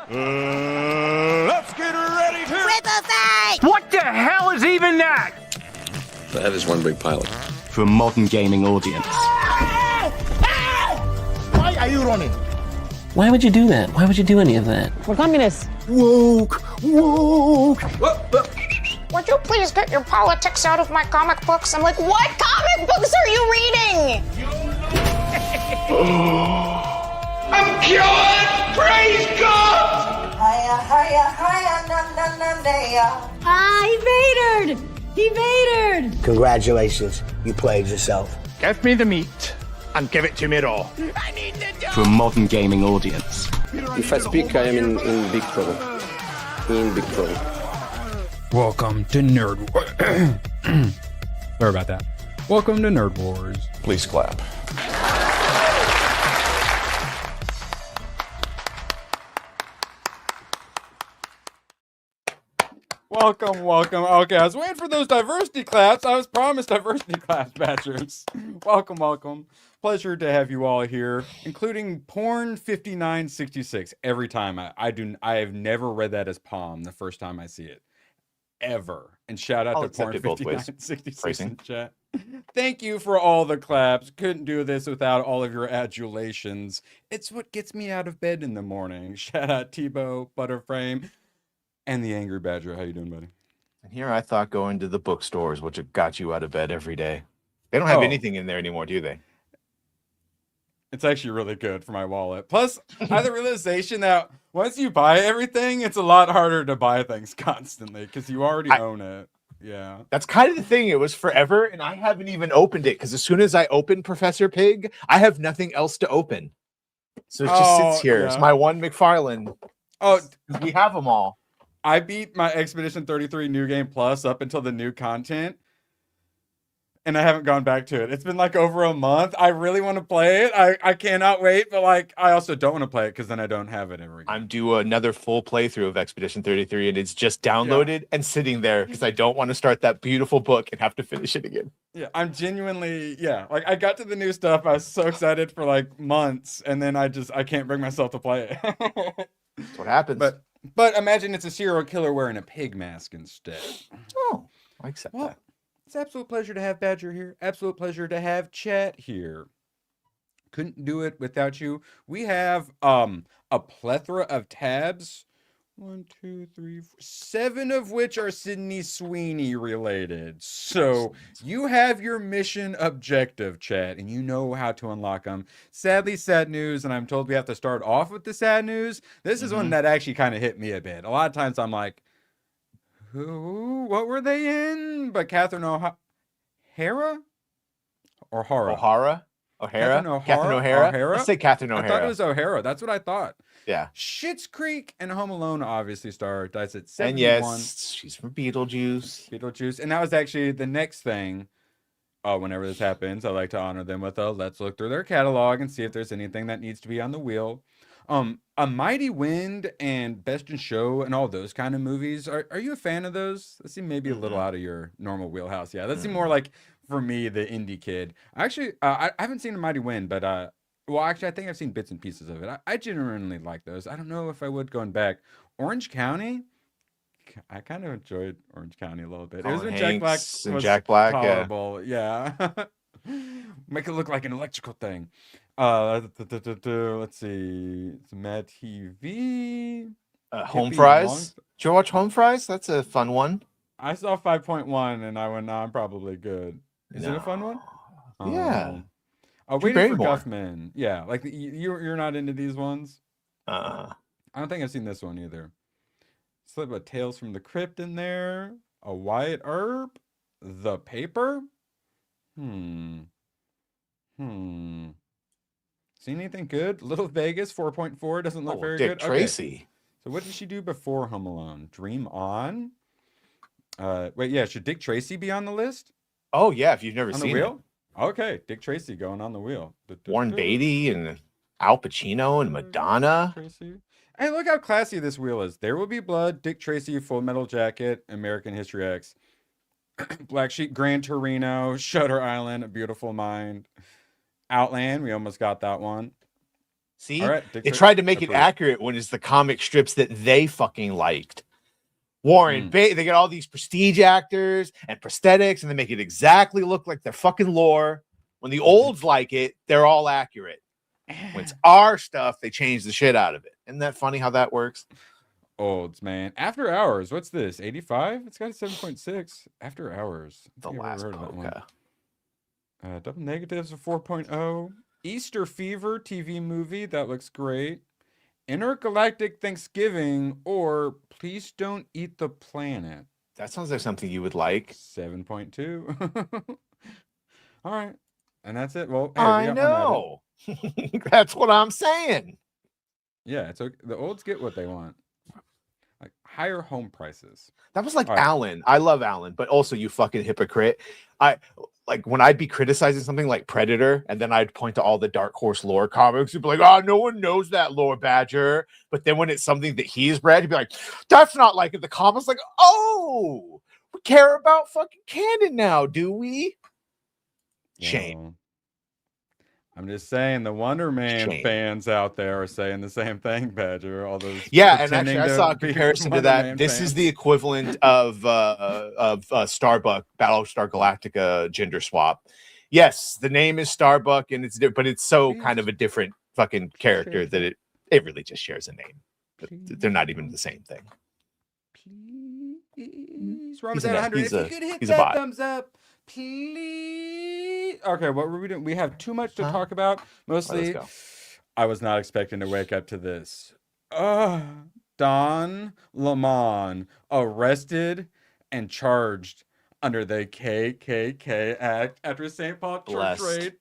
Let's get ready to... What the hell is even that? That is one big pilot. For a modern gaming audience. Why are you running? Why would you do that? Why would you do any of that? We're communists. Woke. Would you please get your politics out of my comic books? I'm like, what comic books are you reading? I'm cured! Praise God! He vatored! He vatored! Congratulations, you played yourself. Give me the meat and give it to me raw. For a modern gaming audience. If I speak, I am in big trouble. In big trouble. Welcome to Nerd Wars. Sorry about that. Welcome to Nerd Wars. Please clap. Welcome. Okay, I was waiting for those diversity claps. I was promised diversity claps, Badgers. Welcome. Pleasure to have you all here, including Porn 5966. Every time I have never read that as Palm the first time I see it. Ever. And shout out to Porn 5966 in chat. Thank you for all the claps. Couldn't do this without all of your adulations. It's what gets me out of bed in the morning. Shout out Tebow, Butterframe, and the Angry Badger. How you doing, buddy? And here I thought going to the bookstores, which have got you out of bed every day. They don't have anything in there anymore, do they? It's actually really good for my wallet. Plus, I have the realization that once you buy everything, it's a lot harder to buy things constantly because you already own it. Yeah. That's kind of the thing. It was forever, and I haven't even opened it because as soon as I open Professor Pig, I have nothing else to open. So it just sits here. Yeah. It's my one McFarlane. Oh, we have them all. I beat my Expedition 33 New Game Plus up until the new content, and I haven't gone back to it. It's been like over a month. I really want to play it. I cannot wait, but like I also don't want to play it because then I don't have it ever again. I'm due another full playthrough of Expedition 33, and it's just downloaded and sitting there because I don't want to start that beautiful book and have to finish it again. Yeah, I'm genuinely, like I got to the new stuff. I was so excited for like months, and then I can't bring myself to play it. That's what happens. But imagine it's a serial killer wearing a pig mask instead. Oh, I accept that. It's an absolute pleasure to have Badger here. Absolute pleasure to have Chat here. Couldn't do it without you. We have a plethora of tabs. 1, 2, 3, 4, 7 of which are Sydney Sweeney related. So you have your mission objective, Chat, and you know how to unlock them. Sadly, sad news, and I'm told we have to start off with the sad news. This is one that actually kind of hit me a bit. A lot of times I'm like, what were they in? But Catherine O'Hara? O'Hara? Catherine O'Hara? Let's say Catherine O'Hara. I thought it was O'Hara. That's what I thought. Yeah. Schitt's Creek and Home Alone obviously star dies at 71. And yes, she's from Beetlejuice. And that was actually the next thing. Whenever this happens, I like to honor them with a let's look through their catalog and see if there's anything that needs to be on the wheel. A Mighty Wind and Best in Show and all those kind of movies. Are you a fan of those? That seem maybe a little out of your normal wheelhouse. Yeah, that seem more like, for me, the indie kid. Actually, I haven't seen A Mighty Wind, but I think I've seen bits and pieces of it. I genuinely like those. I don't know if I would going back. Orange County, I kind of enjoyed Orange County a little bit. Colin it was when Hanks Jack Black was tolerable. Yeah. Make it look like an electrical thing. Let's see. It's Mad TV. Home Fries. Did you watch Home Fries? That's a fun one. I saw 5.1 and I went, nah, I'm probably good. Is it a fun one? Yeah. Waiting for Guffman. Yeah, like you're not into these ones. I don't think I've seen this one either. Slip of Tales from the Crypt in there. A Wyatt Earp. The Paper. Seen anything good? Little Vegas 4.4 doesn't look very Dick good. Tracy. Okay. So what did she do before Home Alone? Dream On. Wait, yeah. Should Dick Tracy be on the list? Oh yeah, if you've never On seen the wheel? it. Okay, Dick Tracy going on the wheel. Warren Beatty and Al Pacino and Madonna. Tracy. Hey, look how classy this wheel is. There Will Be Blood, Dick Tracy, Full Metal Jacket, American History X, Black Sheep, Gran Torino, Shutter Island, A Beautiful Mind, Outland. We almost got that one. See, All right, they tried to make it accurate when it's the comic strips that they fucking liked. Warren, they get all these prestige actors and prosthetics, and they make it exactly look like their fucking lore. When the olds like it, they're all accurate. When it's our stuff, they change the shit out of it. Isn't that funny how that works? Olds, man. After Hours. What's this? 85? It's got a 7.6. After Hours. The last Polka. Double Negatives a 4.0. Easter Fever TV movie. That looks great. Intergalactic Thanksgiving or Please Don't Eat the Planet. That sounds like something you would like. 7.2. All right. And that's it. Well, hey, I know. That's what I'm saying. Yeah, it's okay. The olds get what they want. Like higher home prices. That was like Alan. I love Alan, but also you fucking hypocrite. I like when I'd be criticizing something like Predator, and then I'd point to all the Dark Horse lore comics. You'd be like, "Oh, no one knows that lore, Badger." But then when it's something that he's read, he'd be like, "That's not like in the comics." Like, oh, we care about fucking canon now, do we? Shame. Well, I'm just saying the Wonder Man fans out there are saying the same thing, Badger. All those and actually I saw a comparison to that. Man this fans. is the equivalent of Starbuck, Battlestar Galactica gender swap. Yes, the name is Starbuck, and but it's so kind of a different fucking character that it really just shares a name. They're not even the same thing. Please, Rob's at 100. If you could hit that thumbs up. Please. Okay, what were we doing? We have too much to talk about. Mostly, I was not expecting to wake up to this. Don Lemon arrested and charged under the KKK Act after St. Paul church raid.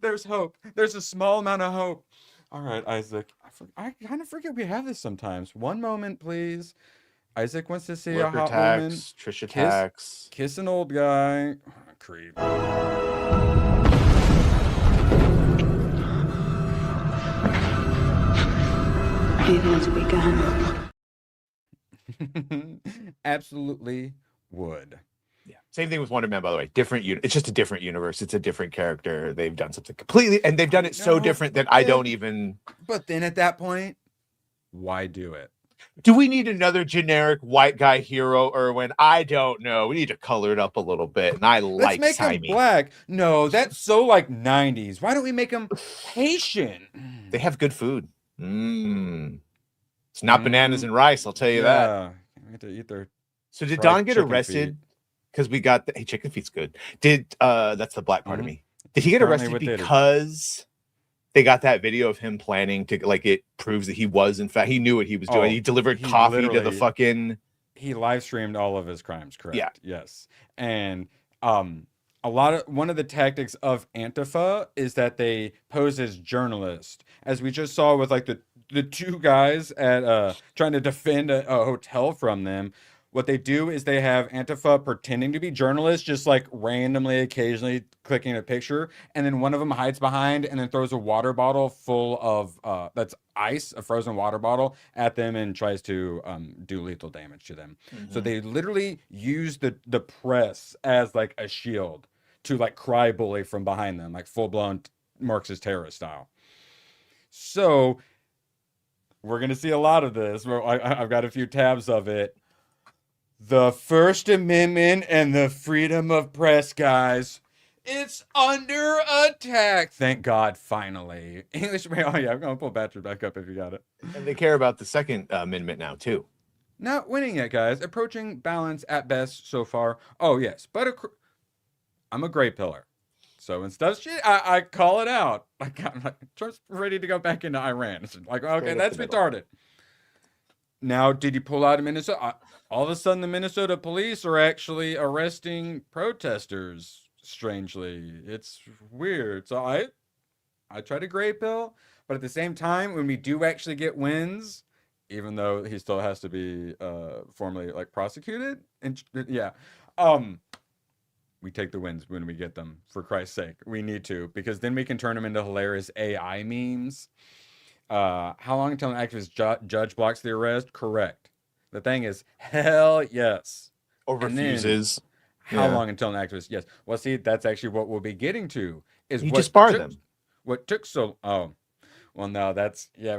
There's hope. There's a small amount of hope. All right, Isaac. I kind of forget we have this sometimes. One moment, please. Isaac wants to see a hot woman. Trisha Tax. Kiss an old guy. Creep. It has begun. Absolutely would. Yeah. Same thing with Wonder Man, by the way. Different it's just a different universe. It's a different character. They've done something completely, and they've done it so different that I don't even. But then at that point, why do it? Do we need another generic white guy hero, Erwin? I don't know. We need to color it up a little bit, and Let's make him black. No, that's so like 90s. Why don't we make him Haitian? They have good food. It's not bananas and rice, I'll tell you that. We have to eat their. So did Don get arrested? Because we got the chicken feet's good. That's the black part of me. Did he get arrested because they got that video of him planning to, like, it proves that he was, in fact, he knew what he was doing. He delivered coffee to the fucking. He live streamed all of his crimes, correct? Yeah. Yes. And one of the tactics of Antifa is that they pose as journalists, as we just saw with like the two guys at trying to defend a hotel from them. What they do is they have Antifa pretending to be journalists, just like randomly, occasionally clicking a picture. And then one of them hides behind and then throws a water bottle full of, that's ice, a frozen water bottle at them and tries to do lethal damage to them. So they literally use the press as like a shield to like cry bully from behind them, like full blown Marxist terrorist style. So we're going to see a lot of this. I've got a few tabs of it. The First Amendment and the freedom of press, guys. It's under attack. Thank God, finally. English. Oh, yeah, I'm going to pull Batcher back up if you got it. And they care about the Second Amendment now, too. Not winning yet, guys. Approaching balance at best so far. Oh, yes. But I'm a gray pillar. So when stuff shit, I call it out. I'm just ready to go back into Iran. It's like, okay, that's retarded. Now, did he pull out of Minnesota? All of a sudden, the Minnesota police are actually arresting protesters, strangely. It's weird. So I try to gray pill, but at the same time, when we do actually get wins, even though he still has to be formally like prosecuted, and we take the wins when we get them, for Christ's sake. We need to, because then we can turn them into hilarious AI memes. How long until an activist judge blocks the arrest? Correct. The thing is, hell yes. Or refuses. How long until an activist? Yes. Well, see, that's actually what we'll be getting to is You what just bar took- them. What took so? Oh, well, no,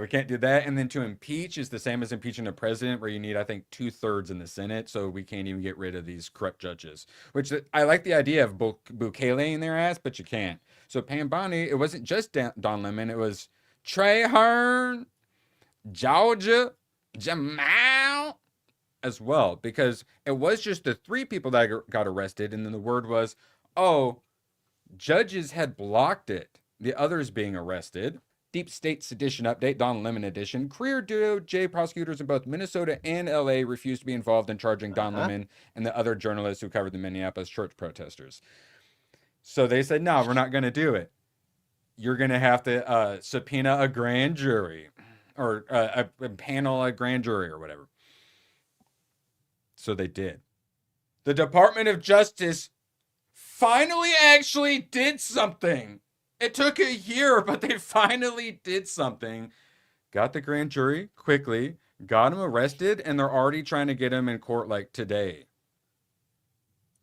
we can't do that. And then to impeach is the same as impeaching a president, where you need, I think, 2/3 in the Senate. So we can't even get rid of these corrupt judges. Which I like the idea of Bukele in their ass, but you can't. So Pam Bondi, it wasn't just Don Lemon. It was Trey Hearn, Georgia, Jamal as well, because it was just the 3 people that got arrested, and then the word was, oh, judges had blocked it. The others being arrested. Deep State Sedition Update, Don Lemon Edition. Career DOJ prosecutors in both Minnesota and LA refused to be involved in charging Don Lemon and the other journalists who covered the Minneapolis church protesters. So they said, no, we're not going to do it. You're going to have to subpoena a grand jury, or a panel, a grand jury or whatever. So they did. The Department of Justice finally actually did something. It took a year, but they finally did something. Got the grand jury quickly, got him arrested, and they're already trying to get him in court like today.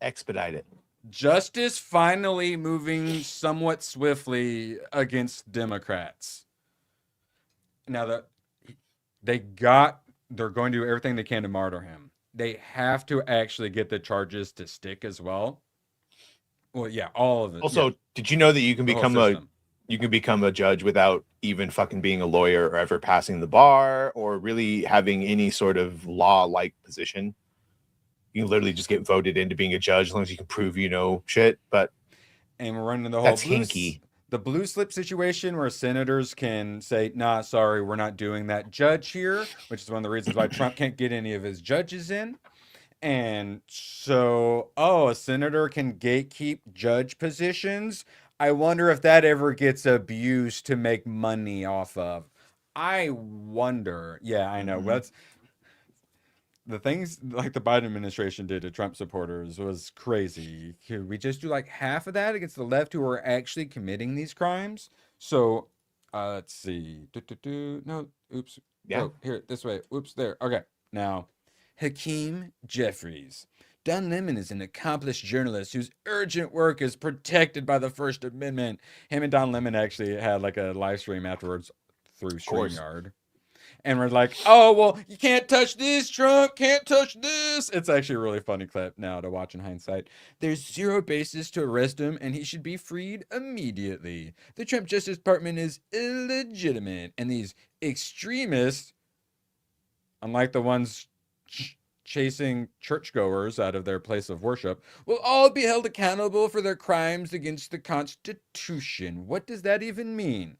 Expedite it. Justice finally moving somewhat swiftly against Democrats. Now that they're going to do everything they can to martyr him. They have to actually get the charges to stick as well. Well, yeah, all of it. Also, yeah. did you know that you can The whole become a judge without even fucking being a lawyer or ever passing the bar or really having any sort of law-like position? You can literally just get voted into being a judge as long as you can prove you know shit. But and we're running the whole that's hinky. The blue slip situation where senators can say, nah, sorry, we're not doing that judge here, which is one of the reasons why Trump can't get any of his judges in. And so, a senator can gatekeep judge positions. I wonder if that ever gets abused to make money off of. I wonder. Yeah, I know. That's the things like the Biden administration did to Trump supporters was crazy. Could we just do like half of that against the left who are actually committing these crimes? So, let's see. No, oops. Yeah. Oh, here, this way. Oops, there. Okay, now. Hakeem Jeffries. Don Lemon is an accomplished journalist whose urgent work is protected by the First Amendment. Him and Don Lemon actually had like a live stream afterwards through StreamYard. And we're like, oh, well, you can't touch this, Trump, can't touch this. It's actually a really funny clip now to watch in hindsight. There's zero basis to arrest him, and he should be freed immediately. The Trump Justice Department is illegitimate, and these extremists, unlike the ones chasing churchgoers out of their place of worship, will all be held accountable for their crimes against the Constitution. What does that even mean?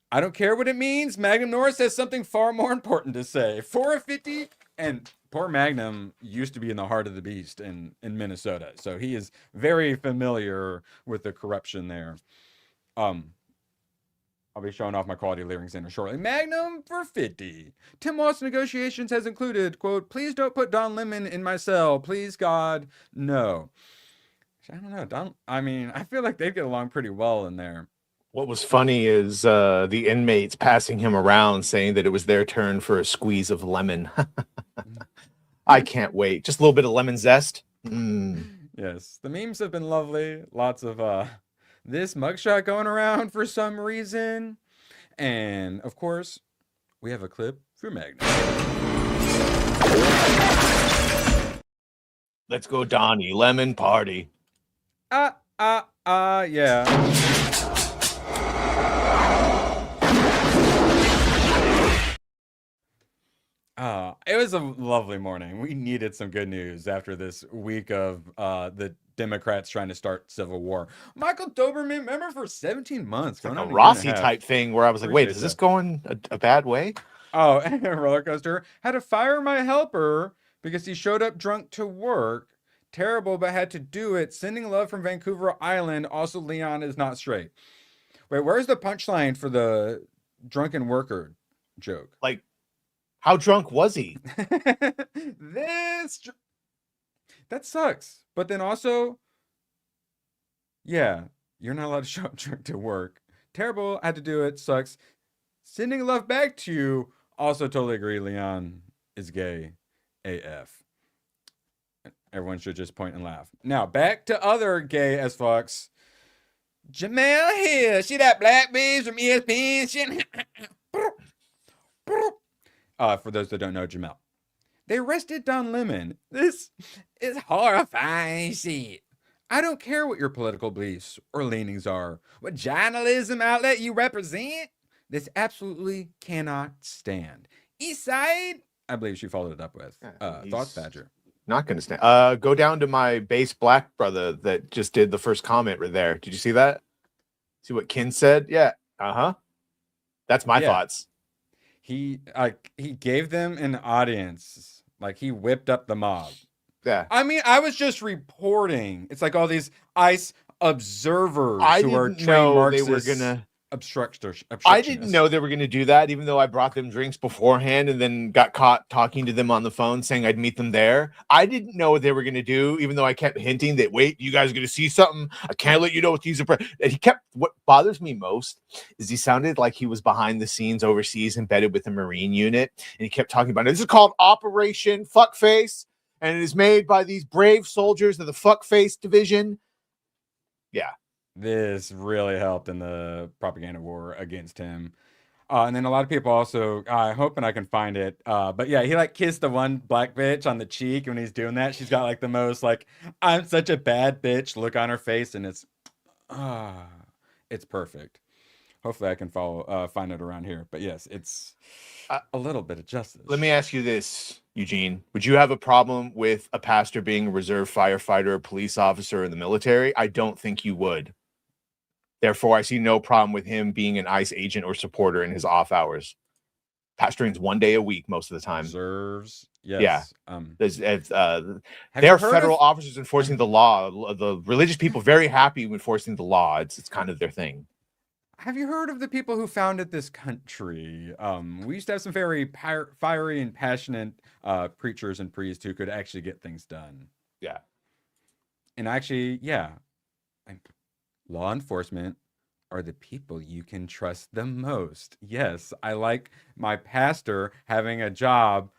I don't care what it means. Magnum Norris has something far more important to say. 450, and poor Magnum used to be in the heart of the beast in Minnesota, so he is very familiar with the corruption there. I'll be showing off my quality lyrics center shortly. Magnum for 50. Tim Walz negotiations has included, quote, please don't put Don Lemon in my cell. Please, God, no. I don't know. I feel like they'd get along pretty well in there. What was funny is the inmates passing him around saying that it was their turn for a squeeze of lemon. I can't wait. Just a little bit of lemon zest. Yes, the memes have been lovely. Lots of this mugshot going around for some reason. And, of course, we have a clip for Magnum. Let's go, Donnie. Lemon party. Yeah. It was a lovely morning. We needed some good news after this week of the Democrats trying to start civil war. Michael Doberman, remember for 17 months. Like a Rossi type thing where I was like, wait, is this going a bad way? Oh, and roller coaster. Had to fire my helper because he showed up drunk to work. Terrible, but had to do it. Sending love from Vancouver Island. Also, Leon is not straight. Wait, where's the punchline for the drunken worker joke? Like, how drunk was he? That sucks. But then also, yeah, you're not allowed to show up drunk to work. Terrible, had to do it, sucks. Sending love back to you, also totally agree, Leon is gay AF. Everyone should just point and laugh. Now, back to other gay as fucks. Jamel here. See that black bitch from ESPN shit? For those that don't know Jamel. They arrested Don Lemon. This is horrifying shit. I don't care what your political beliefs or leanings are, what journalism outlet you represent. This absolutely cannot stand. East Side, I believe she followed it up with. Thoughts, Badger? Not gonna stand. Go down to my base black brother that just did the first comment right there. Did you see that? See what Kin said? Yeah. That's my thoughts. He gave them an audience. Like, he whipped up the mob. Yeah. I mean, I was just reporting. It's like all these ICE observers who are trained Marxists. They were gonna obstructionists. I didn't know they were going to do that, even though I brought them drinks beforehand and then got caught talking to them on the phone saying I'd meet them there. I didn't know what they were going to do, even though I kept hinting that, wait, you guys are going to see something. I can't let you know what these are. And he kept, what bothers me most is he sounded like he was behind the scenes overseas, embedded with a Marine unit. And he kept talking about it. This is called Operation Fuckface. And it is made by these brave soldiers of the Fuckface Division. Yeah. This really helped in the propaganda war against him. And then a lot of people also, hoping I can find it. But yeah, he like kissed the one black bitch on the cheek when he's doing that. She's got like the most like, I'm such a bad bitch look on her face. And it's perfect. Hopefully I can find it around here. But yes, it's a little bit of justice. Let me ask you this, Eugene. Would you have a problem with a pastor being a reserve firefighter, a police officer in the military? I don't think you would. Therefore, I see no problem with him being an ICE agent or supporter in his off hours. Pastoring's 1 day a week most of the time. Reserves, yes. Yeah. They're federal officers enforcing the law. The religious people very happy with enforcing the law. It's kind of their thing. Have you heard of the people who founded this country? We used to have some very fiery and passionate preachers and priests who could actually get things done. Yeah. And actually, yeah. Law enforcement are the people you can trust the most. Yes, I like my pastor having a job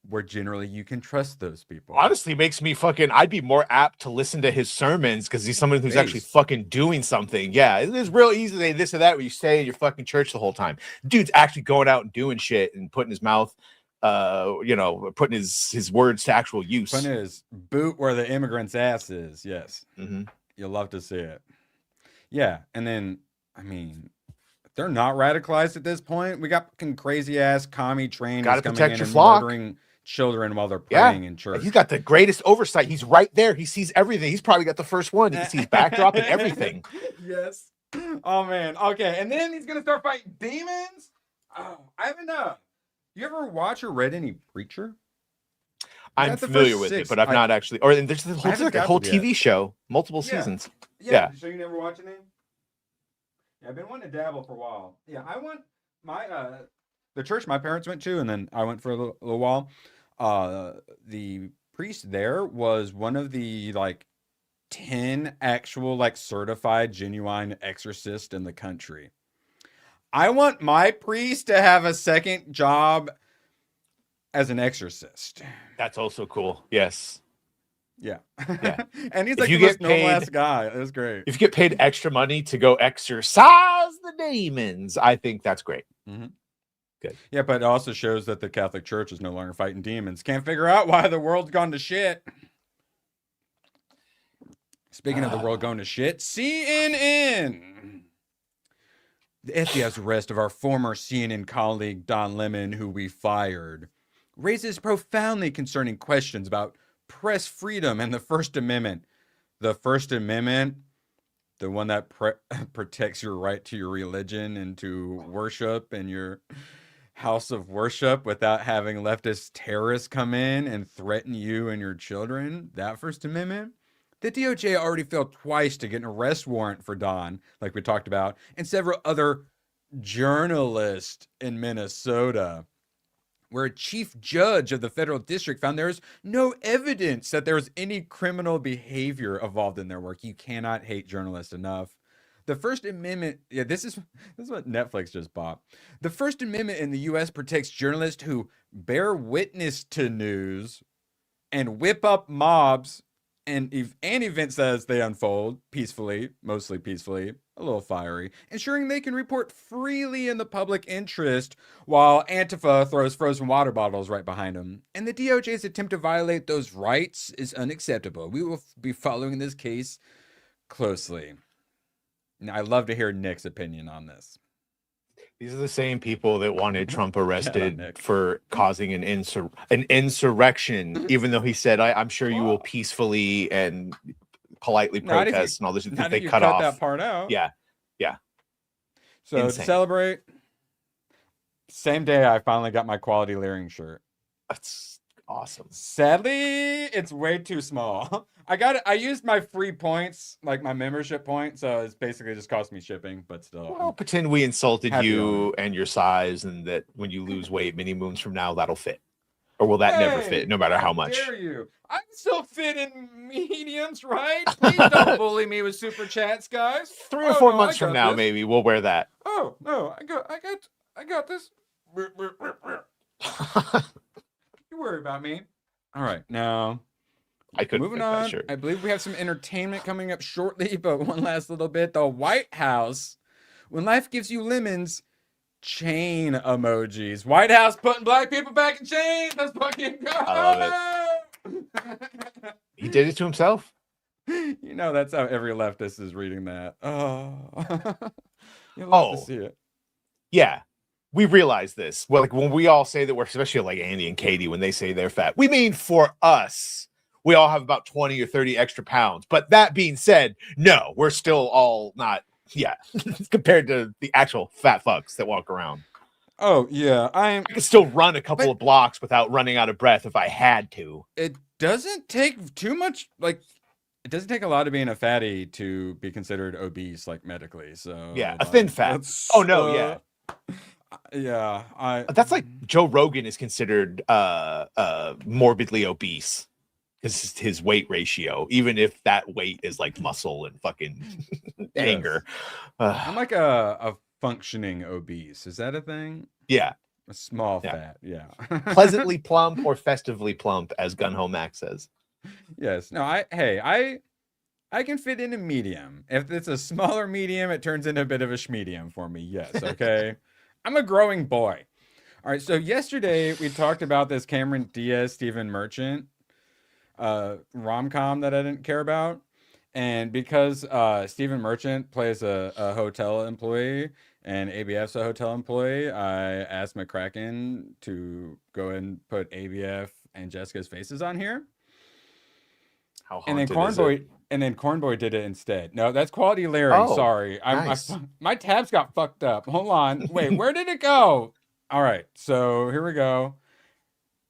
where generally you can trust those people. Honestly, makes me I'd be more apt to listen to his sermons because he's someone who's actually fucking doing something. Yeah, it's real easy to say this or that when you stay in your fucking church the whole time. Dude's actually going out and doing shit and putting his mouth, putting his words to actual use. Putting his boot where the immigrant's ass is. Yes. Mm-hmm. You'll love to see it. Yeah, and then, I mean, they're not radicalized at this point. We got fucking crazy ass commie trainers coming in and murdering children while they're praying in church. He's got the greatest oversight. He's right there. He sees everything. He's probably got the first one. He can see his backdrop and everything. Yes. Oh man. Okay, and then he's gonna start fighting demons. Oh, I haven't. You ever watch or read any Preacher? I'm familiar with it, but I've not actually. Or there's like a whole TV show, multiple seasons. Yeah. So you never watch any? Yeah, I've been wanting to dabble for a while. Yeah, I went the church my parents went to, and then I went for a little while. The priest there was one of the like 10 actual like certified genuine exorcists in the country. I want my priest to have a second job as an exorcist. That's also cool. Yes. Yeah. Yeah. And he's like the most normal ass guy. It was great. If you get paid extra money to go exorcise the demons, I think that's great. Mm-hmm. Good. Yeah, but it also shows that the Catholic Church is no longer fighting demons. Can't figure out why the world's gone to shit. Speaking of the world going to shit, CNN. The FBI's arrest of our former CNN colleague Don Lemon, who we fired, raises profoundly concerning questions about press freedom and the First Amendment. The First Amendment, the one that protects your right to your religion and to worship and your house of worship without having leftist terrorists come in and threaten you and your children. That First Amendment. The DOJ already failed twice to get an arrest warrant for Don, like we talked about, and several other journalists in Minnesota, where a chief judge of the federal district found there is no evidence that there was any criminal behavior involved in their work. You cannot hate journalists enough. The First Amendment, this is what Netflix just bought. The First Amendment in the U.S. protects journalists who bear witness to news and whip up mobs and events as they unfold peacefully, mostly peacefully, a little fiery, ensuring they can report freely in the public interest while Antifa throws frozen water bottles right behind them. And the DOJ's attempt to violate those rights is unacceptable. We will be following this case closely. Now, I'd love to hear Nick's opinion on this. These are the same people that wanted Trump arrested Nick. for causing an insurrection, even though he said, I'm sure you will peacefully and politely protest and all this. Not They if you cut cut off that part out. Yeah. So to Insane. celebrate, same day I finally got my quality Leering shirt. That's awesome. Sadly, it's way too small. I used my free points, like my membership point, so it's basically just cost me shipping, but still. Well, pretend we insulted Happy you and your size, and that when you lose weight many moons from now, that'll fit. Or will that never fit, no matter how much? Dare you? I can still fit in mediums, right? Please don't bully me with super chats, guys. 3 or 4 no, months I got from now, this. maybe we'll wear that. Oh no, I got this. You worry about me. All right, now I couldn't moving fit that on. shirt. I believe we have some entertainment coming up shortly, but one last little bit. The White House, when life gives you lemons, chain emojis. White House putting black people back in chains. Let's fucking go. I He did it to himself. You know that's how every leftist is reading that. Oh, you love to see it. Yeah. We realize this. Well, like when we all say that we're, especially like Andy and Katie, when they say they're fat, we mean for us, we all have about 20 or 30 extra pounds. But that being said, no, we're still all not, compared to the actual fat fucks that walk around. Oh, yeah. I could still run a couple of blocks without running out of breath if I had to. It doesn't take too much, like, it doesn't take a lot of being a fatty to be considered obese, like medically. So Yeah, a thin fat. Oh, no, yeah. Yeah, that's like Joe Rogan is considered morbidly obese because his weight ratio, even if that weight is like muscle and fucking anger. I'm like a functioning obese. Is that a thing? Yeah. A small fat. Yeah. Pleasantly plump or festively plump, as Gunho Max says. Yes. No, I can fit in a medium. If it's a smaller medium, it turns into a bit of a schmedium for me. Yes. Okay. I'm a growing boy. All right. So yesterday we talked about this Cameron Diaz, Stephen Merchant rom-com that I didn't care about. And because Stephen Merchant plays a hotel employee and ABF's a hotel employee, I asked McCracken to go ahead and put ABF and Jessica's faces on here. How And then Cornboy did it instead. No, that's Quality Larry. Oh, Sorry. nice. My tabs got fucked up. Hold on. Wait, where did it go? All right. So here we go.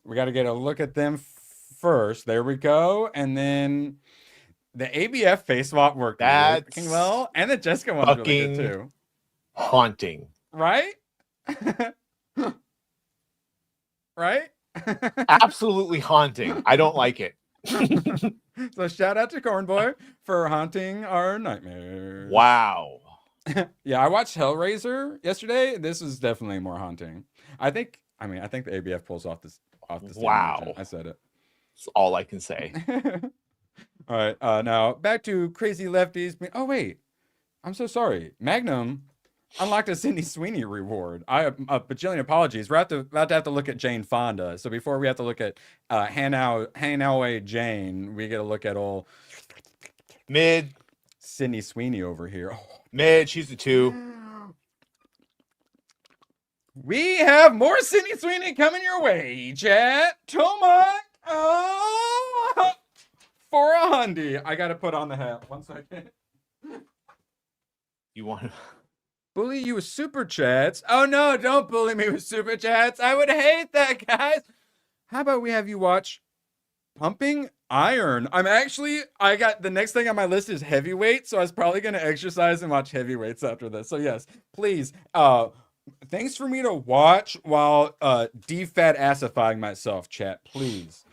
We got to get a look at them first. There we go. And then the ABF face swap worked really well. And the Jessica one was really good too. Haunting. Right? Right? Absolutely haunting. I don't like it. So shout out to Cornboy for haunting our nightmares. Wow. Yeah, I watched Hellraiser yesterday. This is definitely more haunting. I think the ABF pulls off this. Wow. I said it. That's all I can say. All right. Now back to crazy lefties. Oh wait, I'm so sorry. Magnum unlocked a Sydney Sweeney reward. I have a bajillion apologies. We're about to have to look at Jane Fonda. So before we have to look at Hanaway Jane, we get to look at old Mid. Sydney Sweeney over here. Oh. Mid, she's the 2. We have more Sydney Sweeney coming your way, chat. Toma for a hundy. I gotta put on the hat. 1 second. You want to Bully you with super chats? Oh no, don't bully me with super chats. I would hate that, guys. How about we have you watch Pumping Iron? I got the next thing on my list is heavyweight, so I was probably gonna exercise and watch heavyweights after this. So yes, please, things for me to watch while defat assifying myself, chat, please.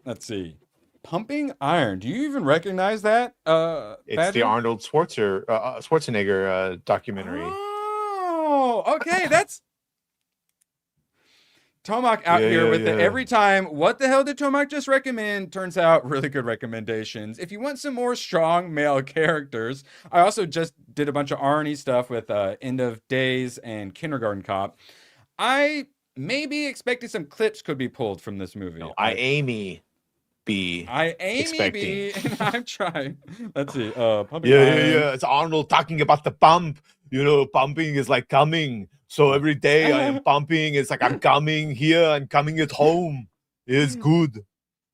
Let's see. Pumping Iron. Do you even recognize that? It's Badger? the Arnold Schwarzenegger documentary. Oh, okay. That's Tomac out Yeah, here yeah, with it yeah. every time. What the hell did Tomac just recommend? Turns out really good recommendations. If you want some more strong male characters, I also just did a bunch of Arnie stuff with End of Days and Kindergarten Cop. I maybe expected some clips could be pulled from this movie. No, I Amy be expecting. be, and I'm trying. Let's see. Pumping Yeah, Iron. yeah. It's Arnold talking about the pump. You know, pumping is like coming. So every day I am pumping. It's like I'm coming here. I'm coming at home. It's good.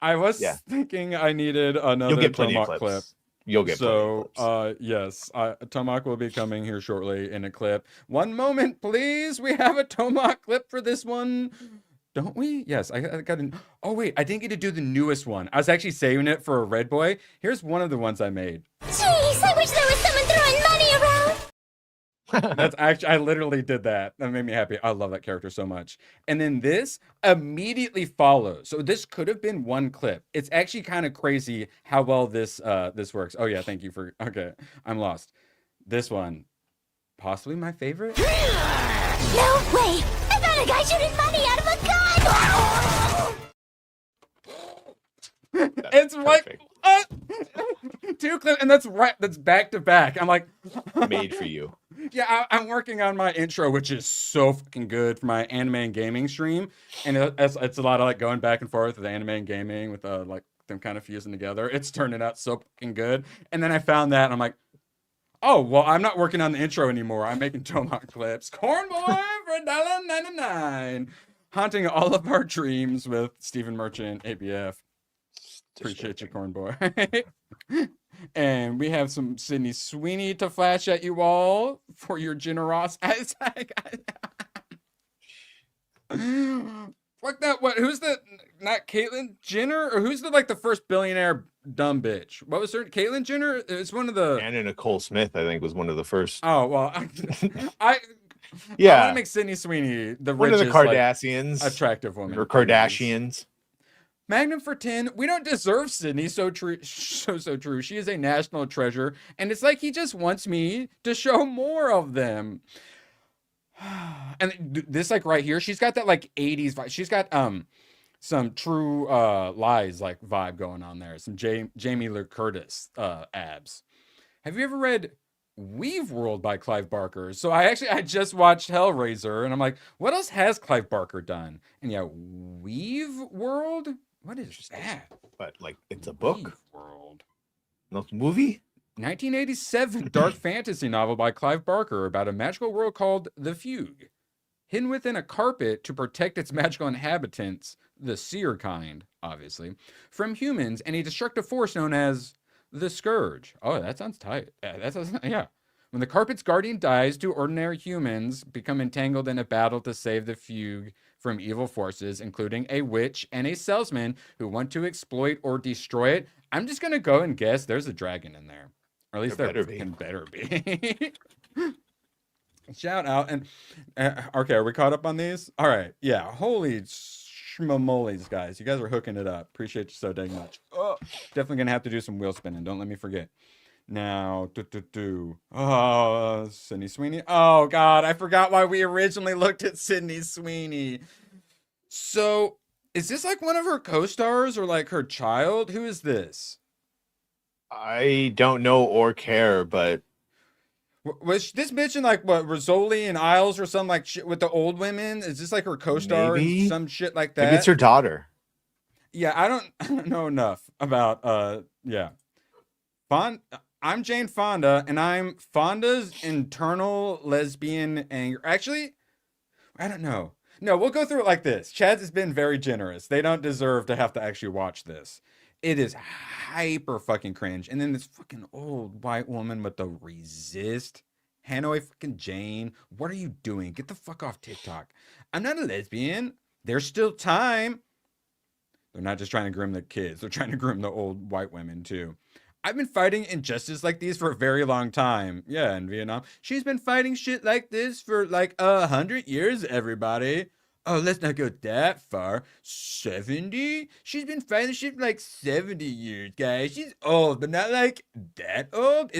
I was Yeah. thinking I needed another You'll get plenty of Tomac clips. clip. You'll get plenty of So, clips. yes, Tomac will be coming here shortly in a clip. One moment, please. We have a Tomac clip for this one. Don't we? Yes, I got an. Oh, wait, I didn't get to do the newest one. I was actually saving it for a Red Boy. Here's one of the ones I made. Jeez, I wish there was someone throwing money around. That's actually, I literally did that. That made me happy. I love that character so much. And then this immediately follows. So this could have been one clip. It's actually kind of crazy how well this works. Oh yeah, thank you for. Okay, I'm lost. This one, possibly my favorite. No way! I found a guy shooting money out of a gun! It's perfect. like two clips, and that's right. That's back to back. I'm like, Made for you. yeah, I'm working on my intro, which is so fucking good for my anime and gaming stream, and it's a lot of like going back and forth with anime and gaming with like them kind of fusing together. It's turning out so fucking good. And then I found that, and I'm like, oh well, I'm not working on the intro anymore. I'm making Tomac clips. Corn Boy for $1.99, haunting all of our dreams with Stephen Merchant, ABF. Appreciate you, Corn Boy. And we have some Sydney Sweeney to flash at you all for your generosity. Fuck that. What? Who's the? Not Caitlyn Jenner, or who's the like the first billionaire dumb bitch? What was her? Caitlyn Jenner. It's one of the. Anna Nicole Smith, I think, was one of the first. Oh well, I want Yeah, to make Sydney Sweeney the one of richest, the Kardashians, like, attractive woman, or Kardashians. Magnum for 10. We don't deserve Sydney. So true. So true. She is a national treasure. And it's like he just wants me to show more of them. And this, like right here, she's got that like 80s vibe. She's got some True Lies like vibe going on there. Some Jamie Lee Curtis abs. Have you ever read Weave World by Clive Barker? So I just watched Hellraiser, and I'm like, what else has Clive Barker done? And yeah, Weave World? What is that? But like, it's a book. Weave World. No, it's a movie. 1987 dark fantasy novel by Clive Barker about a magical world called The Fugue. Hidden within a carpet to protect its magical inhabitants, the seer kind, obviously, from humans and a destructive force known as the Scourge. Oh, that sounds tight. Yeah. When the carpet's guardian dies, two ordinary humans become entangled in a battle to save the Fugue from evil forces, including a witch and a salesman who want to exploit or destroy it. I'm just going to go and guess there's a dragon in there. Or at least there better be. Shout out. And okay, are we caught up on these? All right. Yeah. Holy schmamolies, guys. You guys are hooking it up. Appreciate you so dang much. Oh, definitely going to have to do some wheel spinning. Don't let me forget. Now, oh, Sydney Sweeney. Oh, God, I forgot why we originally looked at Sydney Sweeney. So, is this like one of her co-stars or like her child? Who is this? I don't know or care, but Was this bitch in like what, Rizzoli and Isles or some like shit with the old women? Is this like her co-star Maybe. and some shit like that? maybe it's her daughter. Yeah, I don't know enough about yeah. I'm Jane Fonda, and I'm Fonda's internal lesbian anger. Actually, I don't know. No, we'll go through it like this. Chaz has been very generous. They don't deserve to have to actually watch this. It is hyper fucking cringe. And then this fucking old white woman with the resist. Hanoi fucking Jane. What are you doing? Get the fuck off TikTok. I'm not a lesbian. There's still time. They're not just trying to groom the kids. They're trying to groom the old white women too. I've been fighting injustice like these for a very long time. Yeah, in Vietnam. She's been fighting shit like this for like 100 years, everybody. Oh, let's not go that far. 70? She's been fighting shit for like 70 years, guys. She's old, but not like that old.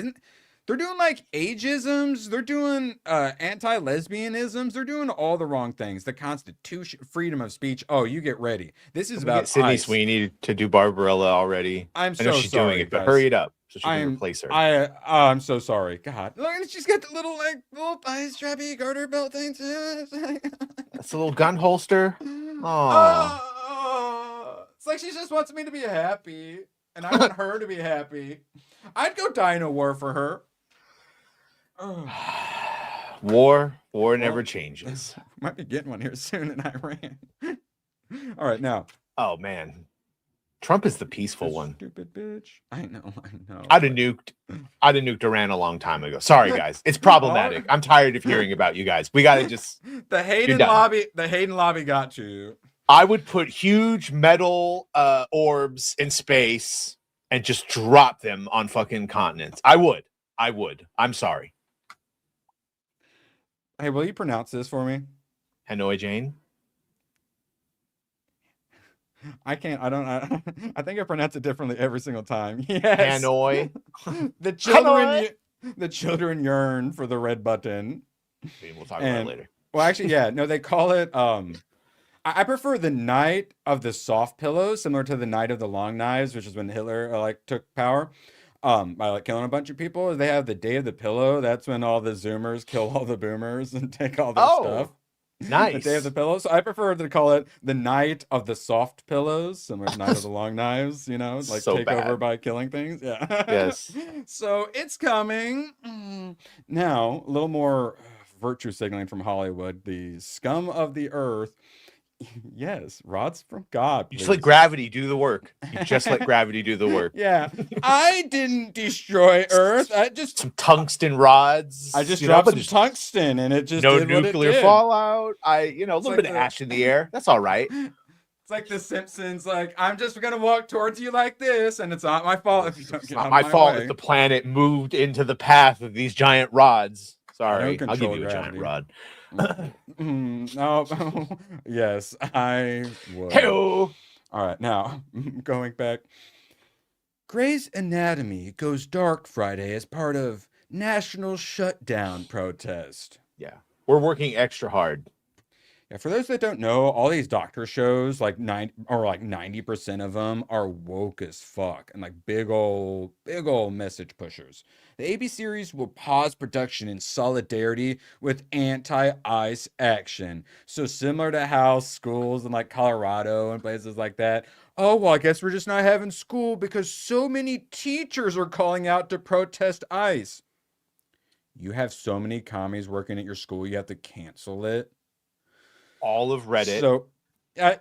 They're doing like ageisms. They're doing anti-lesbianisms. They're doing all the wrong things. The Constitution, freedom of speech. Oh, you get ready. This is about Sydney ICE. Sweeney to do Barbarella already. I'm I know so she's sorry, doing it, but guys. hurry it up so she can replace her. I'm so sorry. God, look, and she's got the little thigh strappy garter belt thing too. That's a little gun holster. Oh, It's like she just wants me to be happy, and I want her to be happy. I'd go die in a war for her. war never changes. Might be getting one here soon in Iran. All right, now. Oh man, Trump is the peaceful one. Stupid bitch. I know. I'd have nuked Iran a long time ago. Sorry guys, it's problematic. I'm tired of hearing about you guys. We gotta just the Hayden lobby got you. I would put huge metal orbs in space and just drop them on fucking continents. I would. I'm sorry. Hey, will you pronounce this for me? Hanoi Jane. I can't. I don't. I think I pronounce it differently every single time. Yes. Hanoi. The children yearn for the red button. We'll talk about it later. Well, actually, yeah. No, they call it. I prefer the night of the soft pillows, similar to the night of the long knives, which is when Hitler took power. By killing a bunch of people. They have the day of the pillow. That's when all the Zoomers kill all the Boomers and take all their stuff. Nice. The day of the pillow. So I prefer to call it the night of the soft pillows, similar to night of the long knives. Like so take bad. over by killing things. Yeah. Yes. So it's coming. Now a little more virtue signaling from Hollywood. The scum of the earth. Yes, rods from God. You just let gravity do the work. Yeah, I didn't destroy Earth. I just some tungsten rods. I just dropped some tungsten, and it just no did nuclear what it did. fallout. A little bit of ash in the air. That's all right. It's like The Simpsons. Like, I'm just gonna walk towards you like this, and it's not my fault if you don't get out of my fault way. if the planet moved into the path of these giant rods. Sorry, I'll give you a giant rod. No, yes, I would. Hey-o. All right, now going back. Grey's Anatomy goes dark Friday as part of National Shutdown protest. Yeah, we're working extra hard. Yeah, for those that don't know, all these doctor shows, like 90% of them are woke as fuck and like big old message pushers. The AB series will pause production in solidarity with anti-ICE action. So similar to how schools in like Colorado and places like that, oh, well, I guess we're just not having school because so many teachers are calling out to protest ICE. You have so many commies working at your school, you have to cancel it. All of Reddit. So, they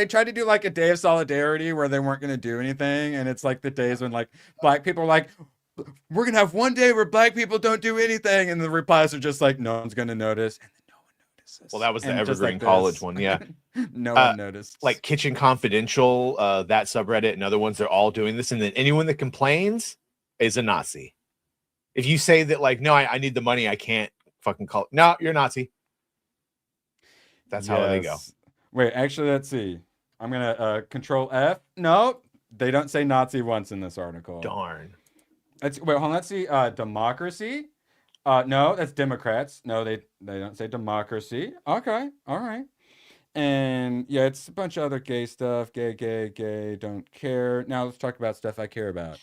tried to do like a day of solidarity where they weren't going to do anything, and it's like the days when like black people are like, we're going to have one day where black people don't do anything, and the replies are just like, no one's going to notice, and then no one notices. Well, that was the And just Evergreen like College this. one, yeah. No one noticed. Like Kitchen Confidential, that subreddit, and other ones, they're all doing this, and then anyone that complains is a Nazi. If you say that, like, no, I need the money, I can't fucking call. No, you're a Nazi. That's how they go. Wait, actually, let's see. I'm gonna Control F. No, they don't say Nazi once in this article. Darn. Wait, hold on. Let's see. Democracy. No, that's Democrats. No, they don't say democracy. Okay, all right. And yeah, it's a bunch of other gay stuff. Gay. Don't care. Now let's talk about stuff I care about.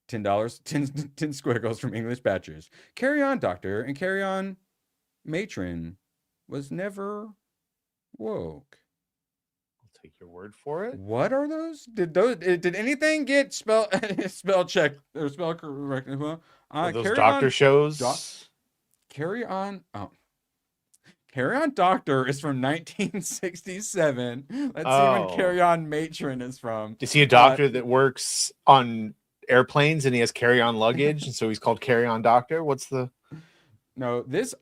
$10. 10 squiggles from English Badgers. Carry on, doctor, and carry on, matron. Was never woke. I'll take your word for it. What are those? Did anything get spell checked or spell correctly? Well, those doctor shows. Carry on. Oh, Carry On Doctor is from 1967. Let's see when Carry On Matron is from. Is he a doctor that works on airplanes and he has carry-on luggage, and so he's called Carry On Doctor? What's the? No, this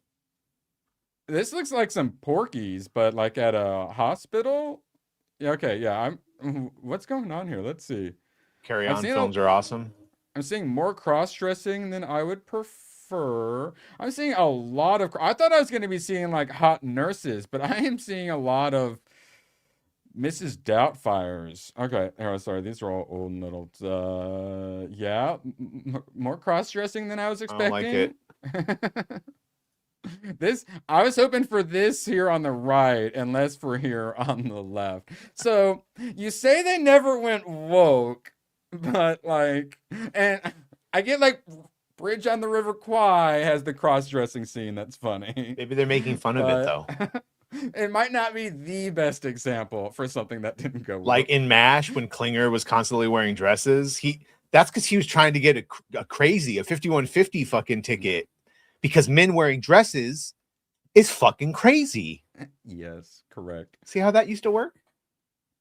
looks like some Porkies, but like at a hospital. Yeah, okay, yeah. What's going on here? Let's see. Carry On films are awesome. I'm seeing more cross-dressing than I would prefer. I'm seeing a lot of. I thought I was going to be seeing like hot nurses, but I am seeing a lot of Mrs. Doubtfires. Okay, oh, sorry. These are all old little. Yeah, more cross-dressing than I was I expecting. don't like it. This, I was hoping for this here on the right and less for here on the left. So you say they never went woke, but like, and I get like Bridge on the River Kwai has the cross-dressing scene that's funny. Maybe they're making fun of it though. It might not be the best example for something that didn't go well. Like in MASH, when Klinger was constantly wearing dresses, that's because he was trying to get a 5150 fucking ticket, because men wearing dresses is fucking crazy. Yes, correct. See how that used to work?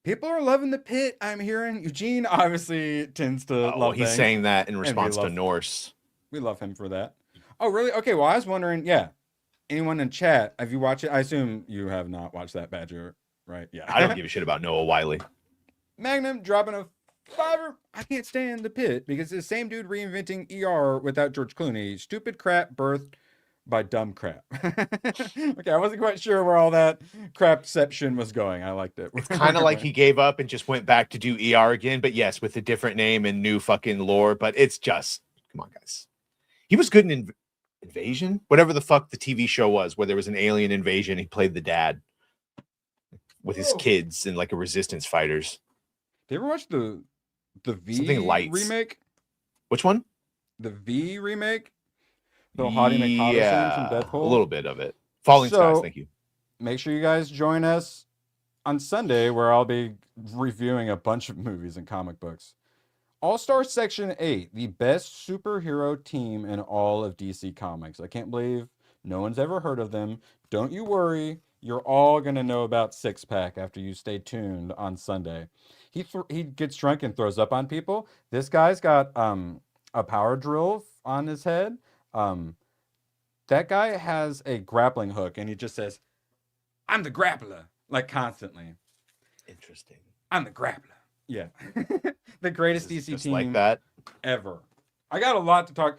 People are loving the pit. I'm hearing Eugene obviously tends to love. He's things, saying that in and response to Norse. We love him for that. Oh, really? Okay. Well, I was wondering. Yeah. Anyone in chat? Have you watched it? I assume you have not watched that, Badger, right? Yeah. I don't give a shit about Noah Wiley. Magnum dropping a $5. I can't stand the pit because it's the same dude reinventing ER without George Clooney. Stupid crap birthed by dumb crap. Okay, I wasn't quite sure where all that crapception was going. I liked it. It's kind of like he gave up and just went back to do ER again, but yes, with a different name and new fucking lore. But it's just, come on, guys. He was good in Invasion, whatever the fuck the TV show was, where there was an alien invasion. He played the dad with his kids and like a resistance fighters. Did you ever watch the V Something Lights remake? Which one? The V remake? The Hottie McHottie scene from Deadpool? A little bit of it. Falling Skies, thank you. Make sure you guys join us on Sunday, where I'll be reviewing a bunch of movies and comic books. All-Star Section 8, the best superhero team in all of DC Comics. I can't believe no one's ever heard of them. Don't you worry. You're all going to know about Six Pack after you stay tuned on Sunday. He gets drunk and throws up on people. This guy's got a power drill on his head. That guy has a grappling hook, and he just says, "I'm the grappler," like constantly. Interesting. I'm the grappler. Yeah. The greatest DC just team like that ever. I got a lot to talk.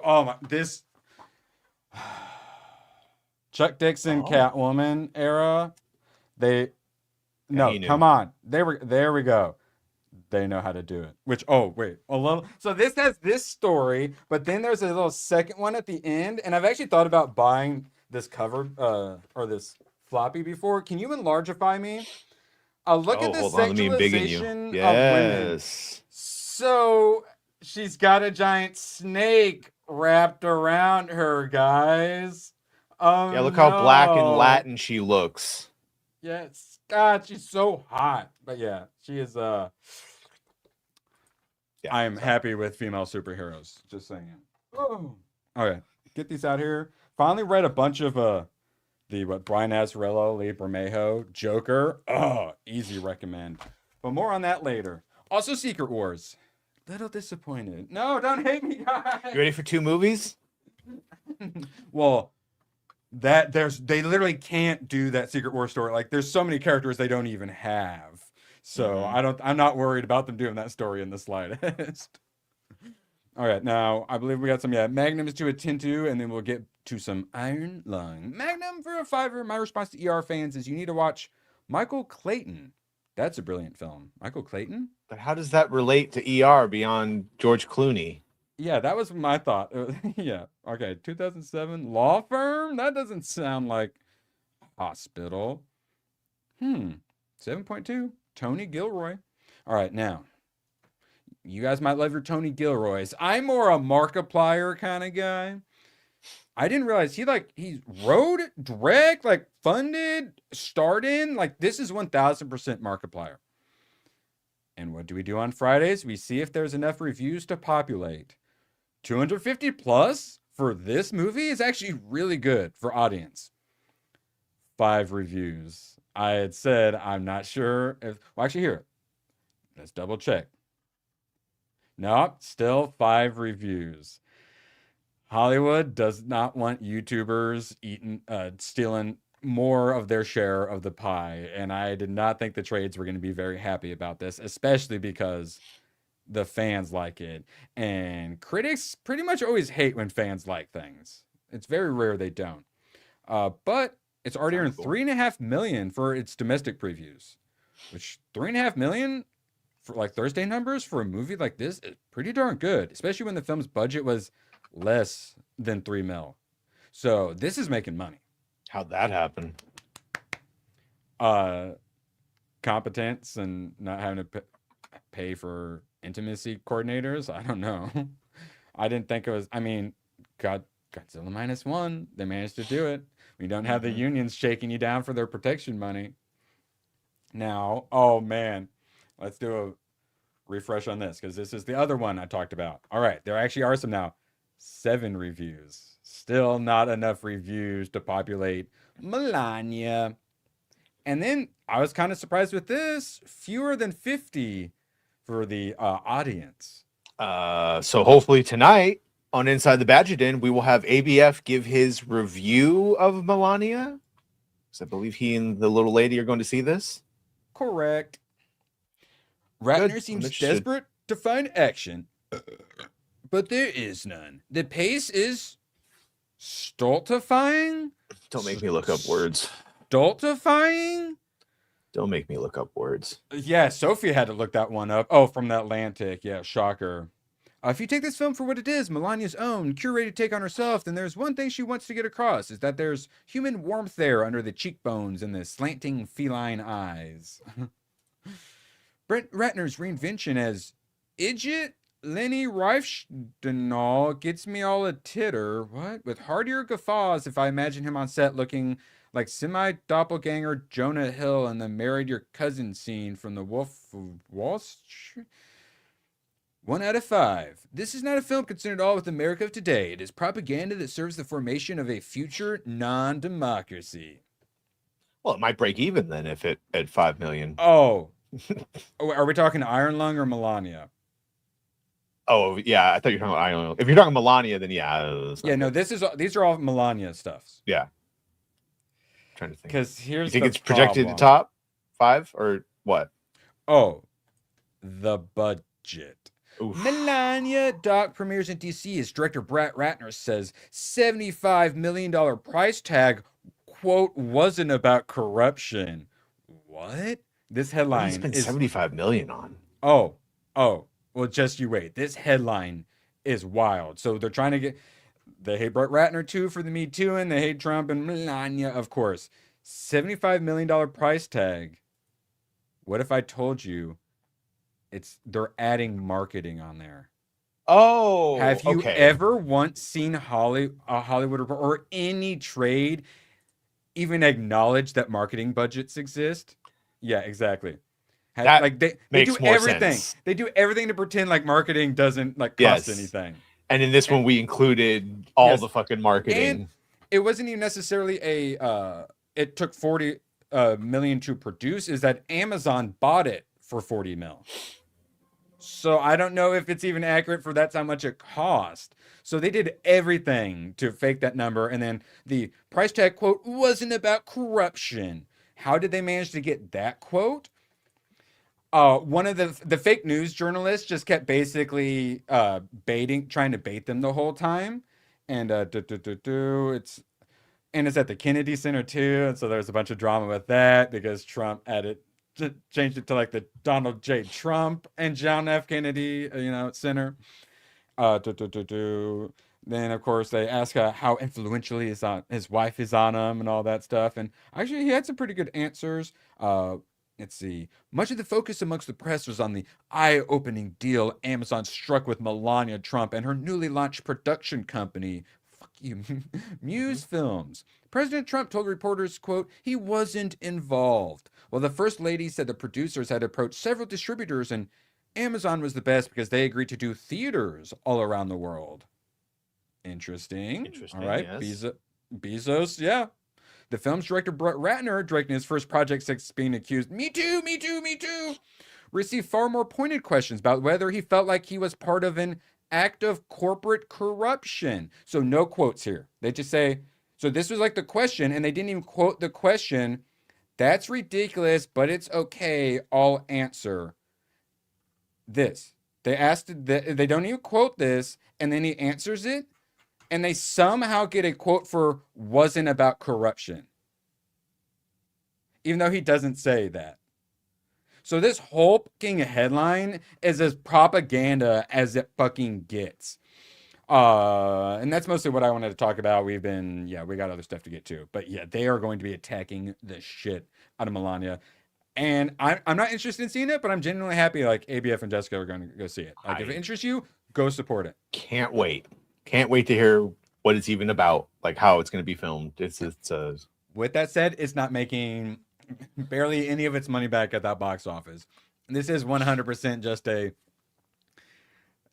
Oh my, this Chuck Dixon Catwoman era. Come on. There we go. They know how to do it. Which, a little. So this has this story, but then there's a little second one at the end, and I've actually thought about buying this cover or this floppy before. Can you enlargify me? Look at the sexualization of women. So she's got a giant snake wrapped around her, guys. Yeah, look how black and Latin she looks. Yes, God, she's so hot. But yeah, she is. I'm happy with female superheroes. Just saying. Oh. Okay, get these out here. Finally read a bunch of Brian Azzarello, Lee Bermejo, Joker. Easy recommend. But more on that later. Also, Secret Wars. Little disappointed. No, don't hate me, guys. You ready for 2 movies? Well, they literally can't do that Secret Wars story. Like, there's so many characters they don't even have. So I'm not worried about them doing that story in the slightest. All right, now I believe we got some Magnums to attend to, and then we'll get to some Iron Lung. Magnum for a $5. My response to ER fans is you need to watch Michael Clayton. That's a brilliant film. Michael Clayton? But how does that relate to ER beyond George Clooney? Yeah, that was my thought. Yeah. Okay, 2007 Law Firm? That doesn't sound like hospital. 7.2. Tony Gilroy. All right, now. You guys might love your Tony Gilroys. I'm more a Markiplier kind of guy. I didn't realize he wrote, direct, funded, starred in. This is 1000% Markiplier. And what do we do on Fridays? We see if there's enough reviews to populate. 250 plus for this movie is actually really good for audience. 5 reviews. I had said I'm not sure if... Well, actually, here. Let's double check. Nope, still 5 reviews. Hollywood does not want YouTubers stealing more of their share of the pie, and I did not think the trades were going to be very happy about this, especially because the fans like it, and critics pretty much always hate when fans like things. It's very rare they don't. But it's already earned $3.5 million for its domestic previews, which $3.5 million for like Thursday numbers for a movie like this is pretty darn good, especially when the film's budget was less than $3 million. So this is making money. How'd that happen? Competence and not having to pay for intimacy coordinators. I don't know. I didn't think it was. I mean, Godzilla -1. They managed to do it. We don't have the unions shaking you down for their protection money. Now, oh man, let's do a refresh on this because this is the other one I talked about. All right, there actually are some now. 7 reviews. Still not enough reviews to populate Melania. And then I was kind of surprised with this. Fewer than 50 for the audience. So hopefully tonight on Inside the Badger Den, we will have ABF give his review of Melania. So I believe he and the little lady are going to see this. Correct. Ratner Good. seems I'm interested. desperate to find action, but there is none. The pace is stultifying. Don't make me look up words. Stultifying? Don't make me look up words. Yeah, Sophie had to look that one up. Oh, from the Atlantic. Yeah, shocker. If you take this film for what it is, Melania's own curated take on herself, then there's one thing she wants to get across, is that there's human warmth there under the cheekbones and the slanting feline eyes. Brett Ratner's reinvention as Idjit Lenny Riefenstahl gets me all a titter. What? With heartier guffaws if I imagine him on set looking like semi-doppelganger Jonah Hill in the Married Your Cousin scene from The Wolf of Wall Street. 1 out of 5. This is not a film concerned at all with America of today. It is propaganda that serves the formation of a future non-democracy. Well, it might break even then if it at 5 million. Oh. Are we talking Iron Lung or Melania? Oh yeah, I thought you were talking about Iron Lung. If you're talking Melania, then yeah. Yeah, no, these are all Melania stuffs. Yeah. I'm trying to think. Because here's you think the it's projected to problem. top 5 or what? Oh, the budget. Oof. Melania doc premieres in DC as director Brett Ratner says $75 million price tag, quote, wasn't about corruption. What? This headline He's been is 75 million on. Oh, well, just you wait. This headline is wild. So they're trying to get, they hate Brett Ratner too for the Me Too, and they hate Trump and Melania, of course. $75 million price tag. What if I told you they're adding marketing on there? Oh, Have you ever once seen a Hollywood Report or any trade even acknowledge that marketing budgets exist? Yeah, exactly. They makes do more everything. sense. They do everything to pretend like marketing doesn't cost anything. And in this one, we included all the fucking marketing. And it wasn't even necessarily it took 40 million to produce. Is that Amazon bought it for 40 mil? So I don't know if it's even accurate for that's how much it cost. So they did everything to fake that number. And then the price tag quote wasn't about corruption. How did they manage to get that quote? One of the fake news journalists just kept basically trying to bait them the whole time. And it's at the Kennedy Center too. And so there's a bunch of drama with that because Trump changed it to like the Donald J. Trump and John F. Kennedy, Center. Then of course they ask how influential his wife is on him and all that stuff. And actually he had some pretty good answers. Let's see. Much of the focus amongst the press was on the eye-opening deal Amazon struck with Melania Trump and her newly launched production company, fuck you, Muse Films. President Trump told reporters, quote, he wasn't involved. Well, the First Lady said the producers had approached several distributors and Amazon was the best because they agreed to do theaters all around the world. Interesting. All right. Yes. Bezos, yeah. The film's director, Brett Ratner, directing his first project since being accused, me too, received far more pointed questions about whether he felt like he was part of an act of corporate corruption. So no quotes here. They just say, so this was like the question, and they didn't even quote the question. That's ridiculous, but it's okay. I'll answer this. They asked, they don't even quote this, and then he answers it. And they somehow get a quote for wasn't about corruption. Even though he doesn't say that. So this whole fucking headline is as propaganda as it fucking gets. And that's mostly what I wanted to talk about. We got other stuff to get to. But yeah, they are going to be attacking the shit out of Melania. And I'm not interested in seeing it, but I'm genuinely happy like ABF and Jessica are going to go see it. Like if it interests you, go support it. Can't wait. Can't wait to hear what it's even about, like how it's going to be filmed. It's With that said, it's not making barely any of its money back at that box office. This is 100% just an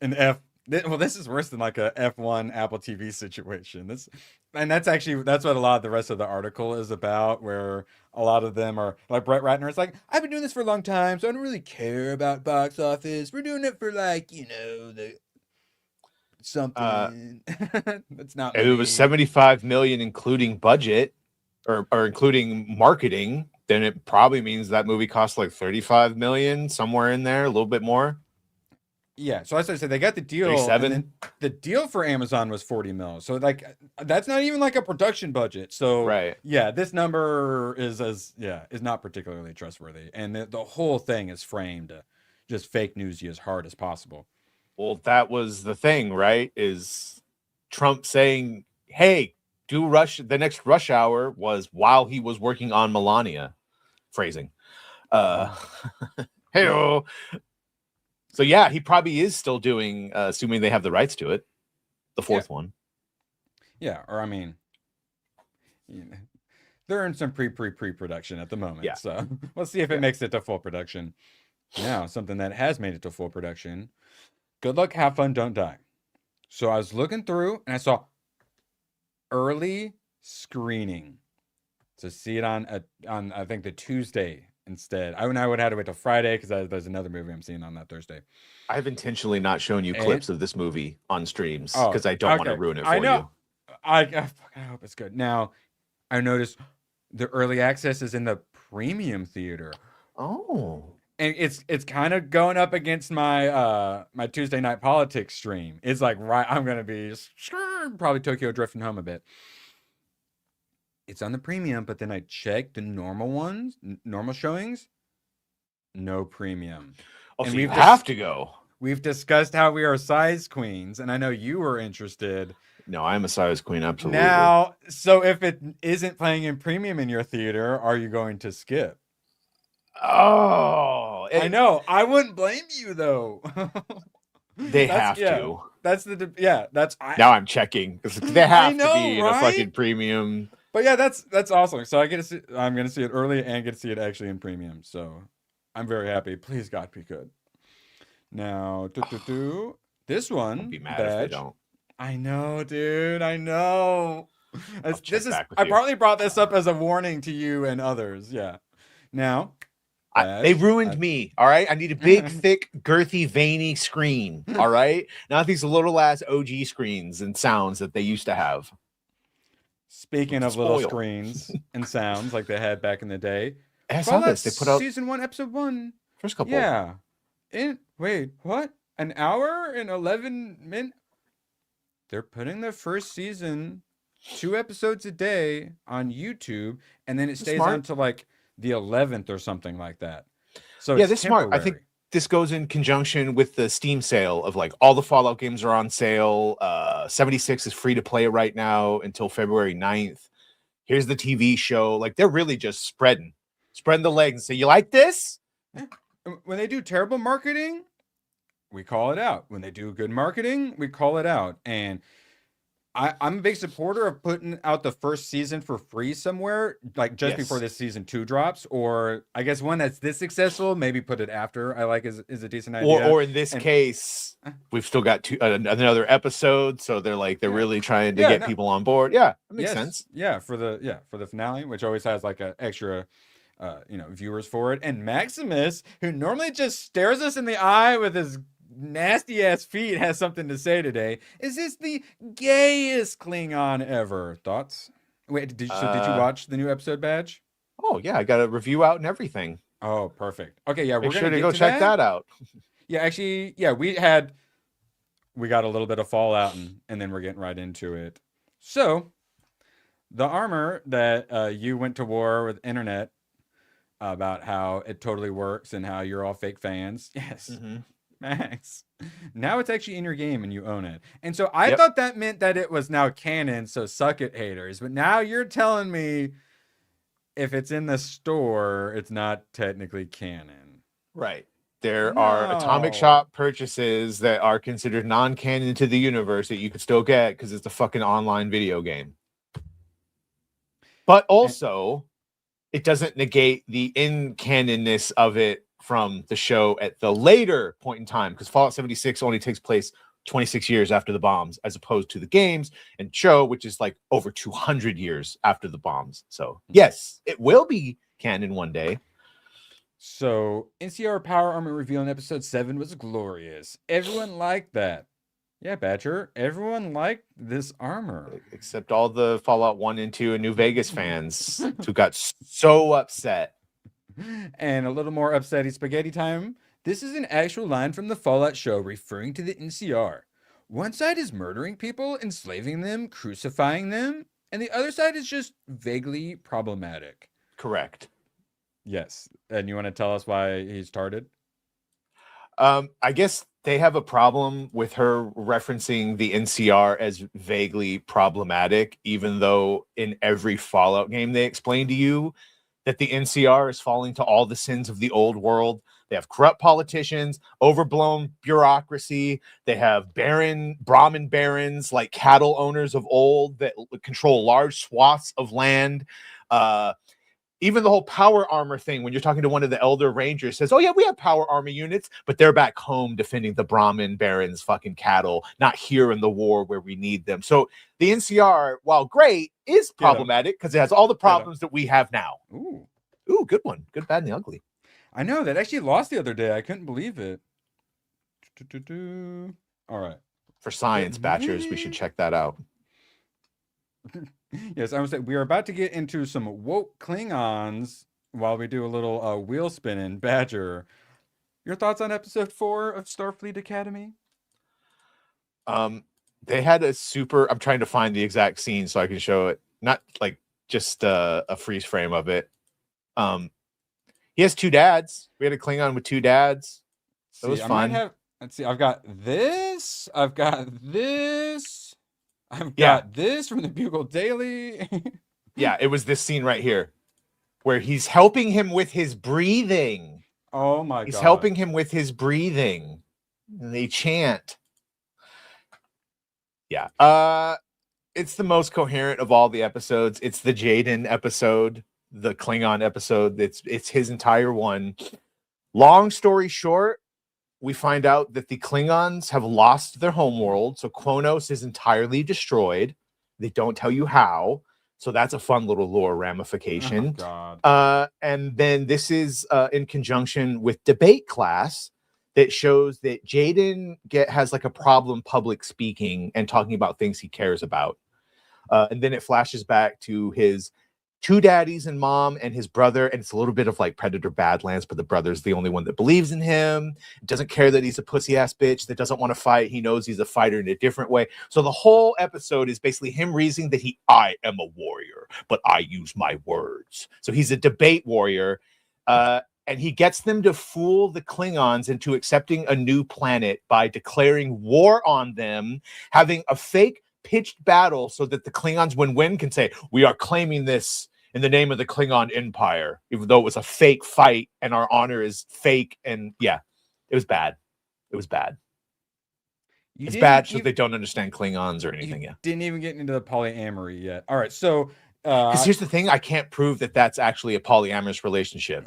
F. Well, this is worse than like a F1 Apple TV situation. That's what a lot of the rest of the article is about, where a lot of them are like Brett Ratner. It's like, I've been doing this for a long time, so I don't really care about box office. We're doing it for like, the something. That's not. If it was 75 million, including budget or including marketing, then it probably means that movie cost like 35 million, somewhere in there, a little bit more. Yeah, so as I said, they got the deal. 37? And then the deal for Amazon was 40 mil. So like that's not even like a production budget. So right. Yeah, this number is not particularly trustworthy. And the whole thing is framed to just fake news you as hard as possible. Well, that was the thing, right? Is Trump saying, "Hey, do the next rush hour" was while he was working on Melania, phrasing. Hey-o. So yeah, he probably is still doing, assuming they have the rights to it, the fourth one. Yeah, or I mean, they're in some pre-production at the moment. Yeah. So we'll see if it makes it to full production. Now, something that has made it to full production. Good luck, have fun, don't die. So I was looking through and I saw early screening to see it on I think the Tuesday instead. I would have had to wait till Friday because there's another movie I'm seeing on that Thursday. I've intentionally not shown you clips of this movie on streams because I don't want to ruin it for you. I fucking hope it's good. Now, I noticed the early access is in the premium theater. Oh. And it's kind of going up against my my Tuesday night politics stream. It's like, right, I'm gonna be probably Tokyo drifting home a bit. It's on the premium, but then I checked the normal showings, no premium. Oh, and so you have to go. We've discussed how we are size queens, and I know you were interested. No, I'm a size queen, absolutely. Now, so if it isn't playing in premium in your theater, are you going to skip? Oh, I know. I wouldn't blame you though. They have to. Now I'm checking because they have to be in a fucking premium. But yeah, that's awesome. So I'm gonna see it early and get to see it actually in premium. So I'm very happy. Please God be good. Now, this one. Don't be mad if they don't. I know, dude. I know. I you. partly brought this up as a warning to you and others. Yeah. Now. They ruined me. All right. I need a big, thick, girthy, veiny screen. All right. Not these little ass OG screens and sounds that they used to have. Speaking of little screens and sounds like they had back in the day. I saw this. They put out season 1, episode 1. First couple. Yeah. Wait, what? An hour and 11 minutes? They're putting the first season 2 episodes a day on YouTube, and then it stays on to like the 11th or something like that. So yeah, this is smart. I think this goes in conjunction with the Steam sale of like all the Fallout games are on sale. 76 is free to play right now until February 9th. Here's the TV show. Like they're really just spreading the legs and say, you like this? When they do terrible marketing, we call it out. When they do good marketing, we call it out. And I'm a big supporter of putting out the first season for free somewhere, like just before this season 2 drops, or I guess one that's this successful, maybe put it after. I like is a decent idea. Or in this case, we've still got another episode, so they're really trying to get people on board. Yeah, that makes sense. Yeah, for the finale, which always has like an extra viewers for it. And Maximus, who normally just stares us in the eye with his nasty ass feet, has something to say today. Is this the gayest Klingon ever? Thoughts? Wait, did you watch the new episode, Badge? Oh yeah, I got a review out and everything. Oh, perfect. Okay, yeah, Make sure to go check that out. Yeah, actually, yeah, we got a little bit of fallout, and then we're getting right into it. So, the armor that you went to war with internet about how it totally works and how you're all fake fans. Yes. Mm-hmm. Max. Now it's actually in your game and you own it. And so I Yep. thought that meant that it was now canon, so suck it, haters. But now you're telling me if it's in the store, it's not technically canon. Right. There are Atomic Shop purchases that are considered non-canon to the universe that you could still get because it's a fucking online video game. But also, it doesn't negate the in-canonness of it from the show at the later point in time, because Fallout 76 only takes place 26 years after the bombs, as opposed to the games and show, which is like over 200 years after the bombs. So yes, it will be canon one day. So NCR power armor reveal in episode 7 was glorious. Everyone liked that. Yeah, Badger. Everyone liked this armor. Except all the Fallout 1 and 2 and New Vegas fans who got so upset. And a little more upsetty spaghetti time. This is an actual line from the Fallout show referring to the NCR. One side is murdering people, enslaving them, crucifying them, and the other side is just vaguely problematic. Correct. Yes. And you want to tell us why he started? I guess they have a problem with her referencing the NCR as vaguely problematic, even though in every Fallout game they explain to you that the NCR is falling to all the sins of the old world. They have corrupt politicians, overblown bureaucracy. They have Brahmin barons, like cattle owners of old that control large swaths of land. Even the whole power armor thing, when you're talking to one of the elder rangers, says, oh yeah, we have power armor units, but they're back home defending the Brahmin barons' fucking cattle, not here in the war where we need them. So the NCR, while great, is problematic because it has all the problems that we have now. Ooh, good one. Good, bad, and the ugly. I know, that actually lost the other day. I couldn't believe it. All right. For science batchers, we should check that out. Yes, I would say we are about to get into some woke Klingons while we do a little wheel spinning. Badger, your thoughts on episode 4 of Starfleet Academy? They had a super. I'm trying to find the exact scene so I can show it. Not like just a freeze frame of it. He has two dads. We had a Klingon with two dads. That was fun. Let's see. I've got this. I've got this. I've got this from the Bugle Daily. Yeah, it was this scene right here where he's helping him with his breathing. Oh my God. He's helping him with his breathing. And they chant. Yeah. It's the most coherent of all the episodes. It's the Jaden episode, the Klingon episode. It's his entire one. Long story short, we find out that the Klingons have lost their homeworld. So Kronos is entirely destroyed. They don't tell you how. So that's a fun little lore ramification. Oh, God. And then this is in conjunction with debate class that shows that Jaden has like a problem public speaking and talking about things he cares about. And then it flashes back to his two daddies and mom and his brother, and it's a little bit of like Predator Badlands, but the brother's the only one that believes in him, doesn't care that he's a pussy ass bitch that doesn't want to fight. He knows he's a fighter in a different way. So the whole episode is basically him reasoning that I am a warrior, but I use my words. So he's a debate warrior, and he gets them to fool the Klingons into accepting a new planet by declaring war on them, having a fake pitched battle so that the Klingons, when win, can say, we are claiming this in the name of the Klingon Empire, even though it was a fake fight and our honor is fake. And yeah, it was bad. It was bad. It's bad so they don't understand Klingons or anything. Yeah. Didn't even get into the polyamory yet. All right. So, because here's the thing, I can't prove that that's actually a polyamorous relationship.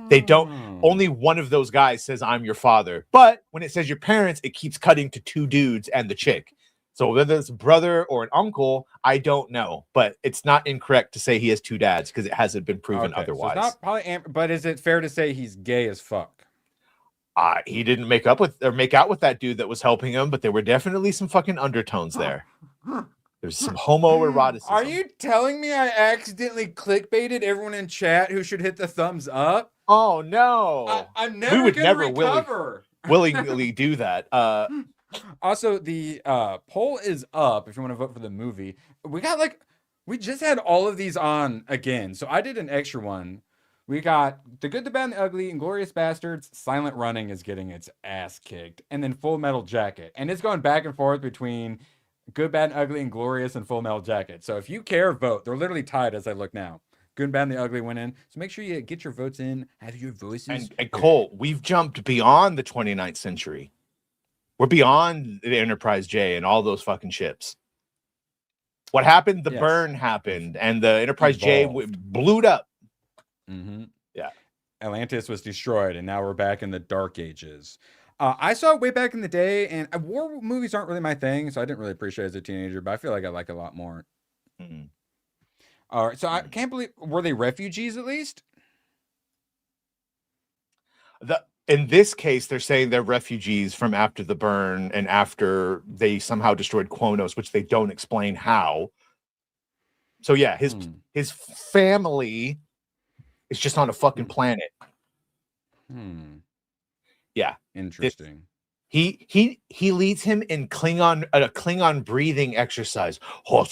They don't, only one of those guys says, I'm your father. But when it says your parents, it keeps cutting to two dudes and the chick. So whether it's a brother or an uncle, I don't know, but it's not incorrect to say he has two dads because it hasn't been proven otherwise. So it's not but is it fair to say he's gay as fuck? He didn't make out with that dude that was helping him, but there were definitely some fucking undertones there. There's some homoeroticism. Are you telling me I accidentally clickbaited everyone in chat who should hit the thumbs up? Oh no! I'm never. We would never willingly do that. Also, the poll is up if you want to vote for the movie. We just had all of these on again. So I did an extra one We got The Good, the Bad, and the Ugly, Inglorious Bastards, Silent Running is getting its ass kicked, and then Full Metal Jacket. And it's going back and forth between Good, Bad, and Ugly, Inglorious, and Full Metal Jacket. So if you care, vote. They're literally tied as I look now. Good, Bad, and the Ugly went in. So make sure you get your votes in. Have your voices. And Cole, we've jumped beyond the 29th century. We're beyond the Enterprise J and all those fucking ships. What happened? The burn happened, and the Enterprise J blew up. Mm-hmm. Yeah. Atlantis was destroyed, and now we're back in the Dark Ages. I saw it way back in the day, and war movies aren't really my thing, so I didn't really appreciate it as a teenager, but I feel like I like it a lot more. Mm-hmm. All right, so I can't believe, were they refugees at least? In this case, they're saying they're refugees from after the burn and after they somehow destroyed Kronos, which they don't explain how. So yeah, his family is just on a fucking planet. Yeah, interesting. He leads him in Klingon, a Klingon breathing exercise. And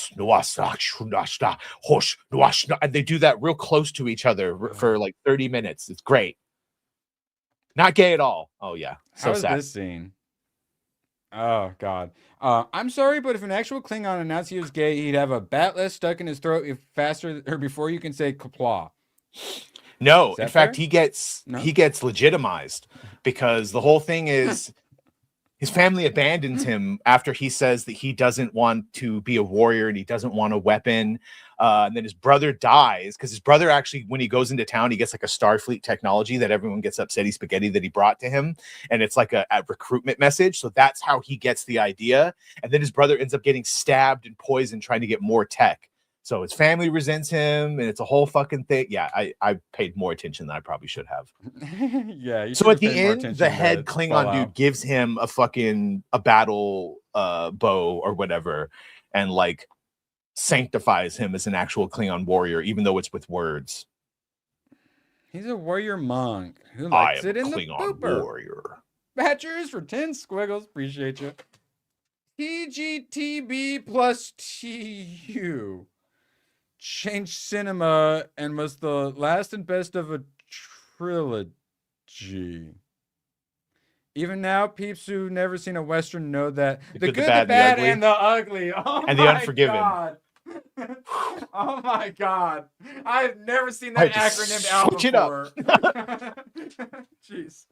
they do that real close to each other for like 30 minutes. It's great. Not gay at all. Oh yeah. So How is sad. this scene? Oh god. I'm sorry, but if an actual Klingon announced he was gay, he'd have a bat'less stuck in his throat faster or before you can say kapla. No, in fact, fair? he gets legitimized because the whole thing is his family abandons him after he says that he doesn't want to be a warrior and he doesn't want a weapon. And then his brother dies because his brother actually, when he goes into town, he gets like a Starfleet technology that everyone gets upsetty spaghetti that he brought to him. And it's like a recruitment message. So that's how he gets the idea. And then his brother ends up getting stabbed and poisoned trying to get more tech. So his family resents him and it's a whole fucking thing. Yeah, I paid more attention than I probably should have. Yeah. So at the end, the head Klingon dude gives him a battle bow or whatever, and like sanctifies him as an actual Klingon warrior, even though it's with words. He's a warrior monk who likes it in Klingon the pooper. warrior. Badgers for 10 squiggles. Appreciate you. TGTB plus TU. Changed cinema and was the last and best of a trilogy. Even now, peeps who've never seen a Western know that the good, the bad, and the ugly. Oh and the Unforgiven. God. Oh my god. I've never seen that acronym out before. Jeez.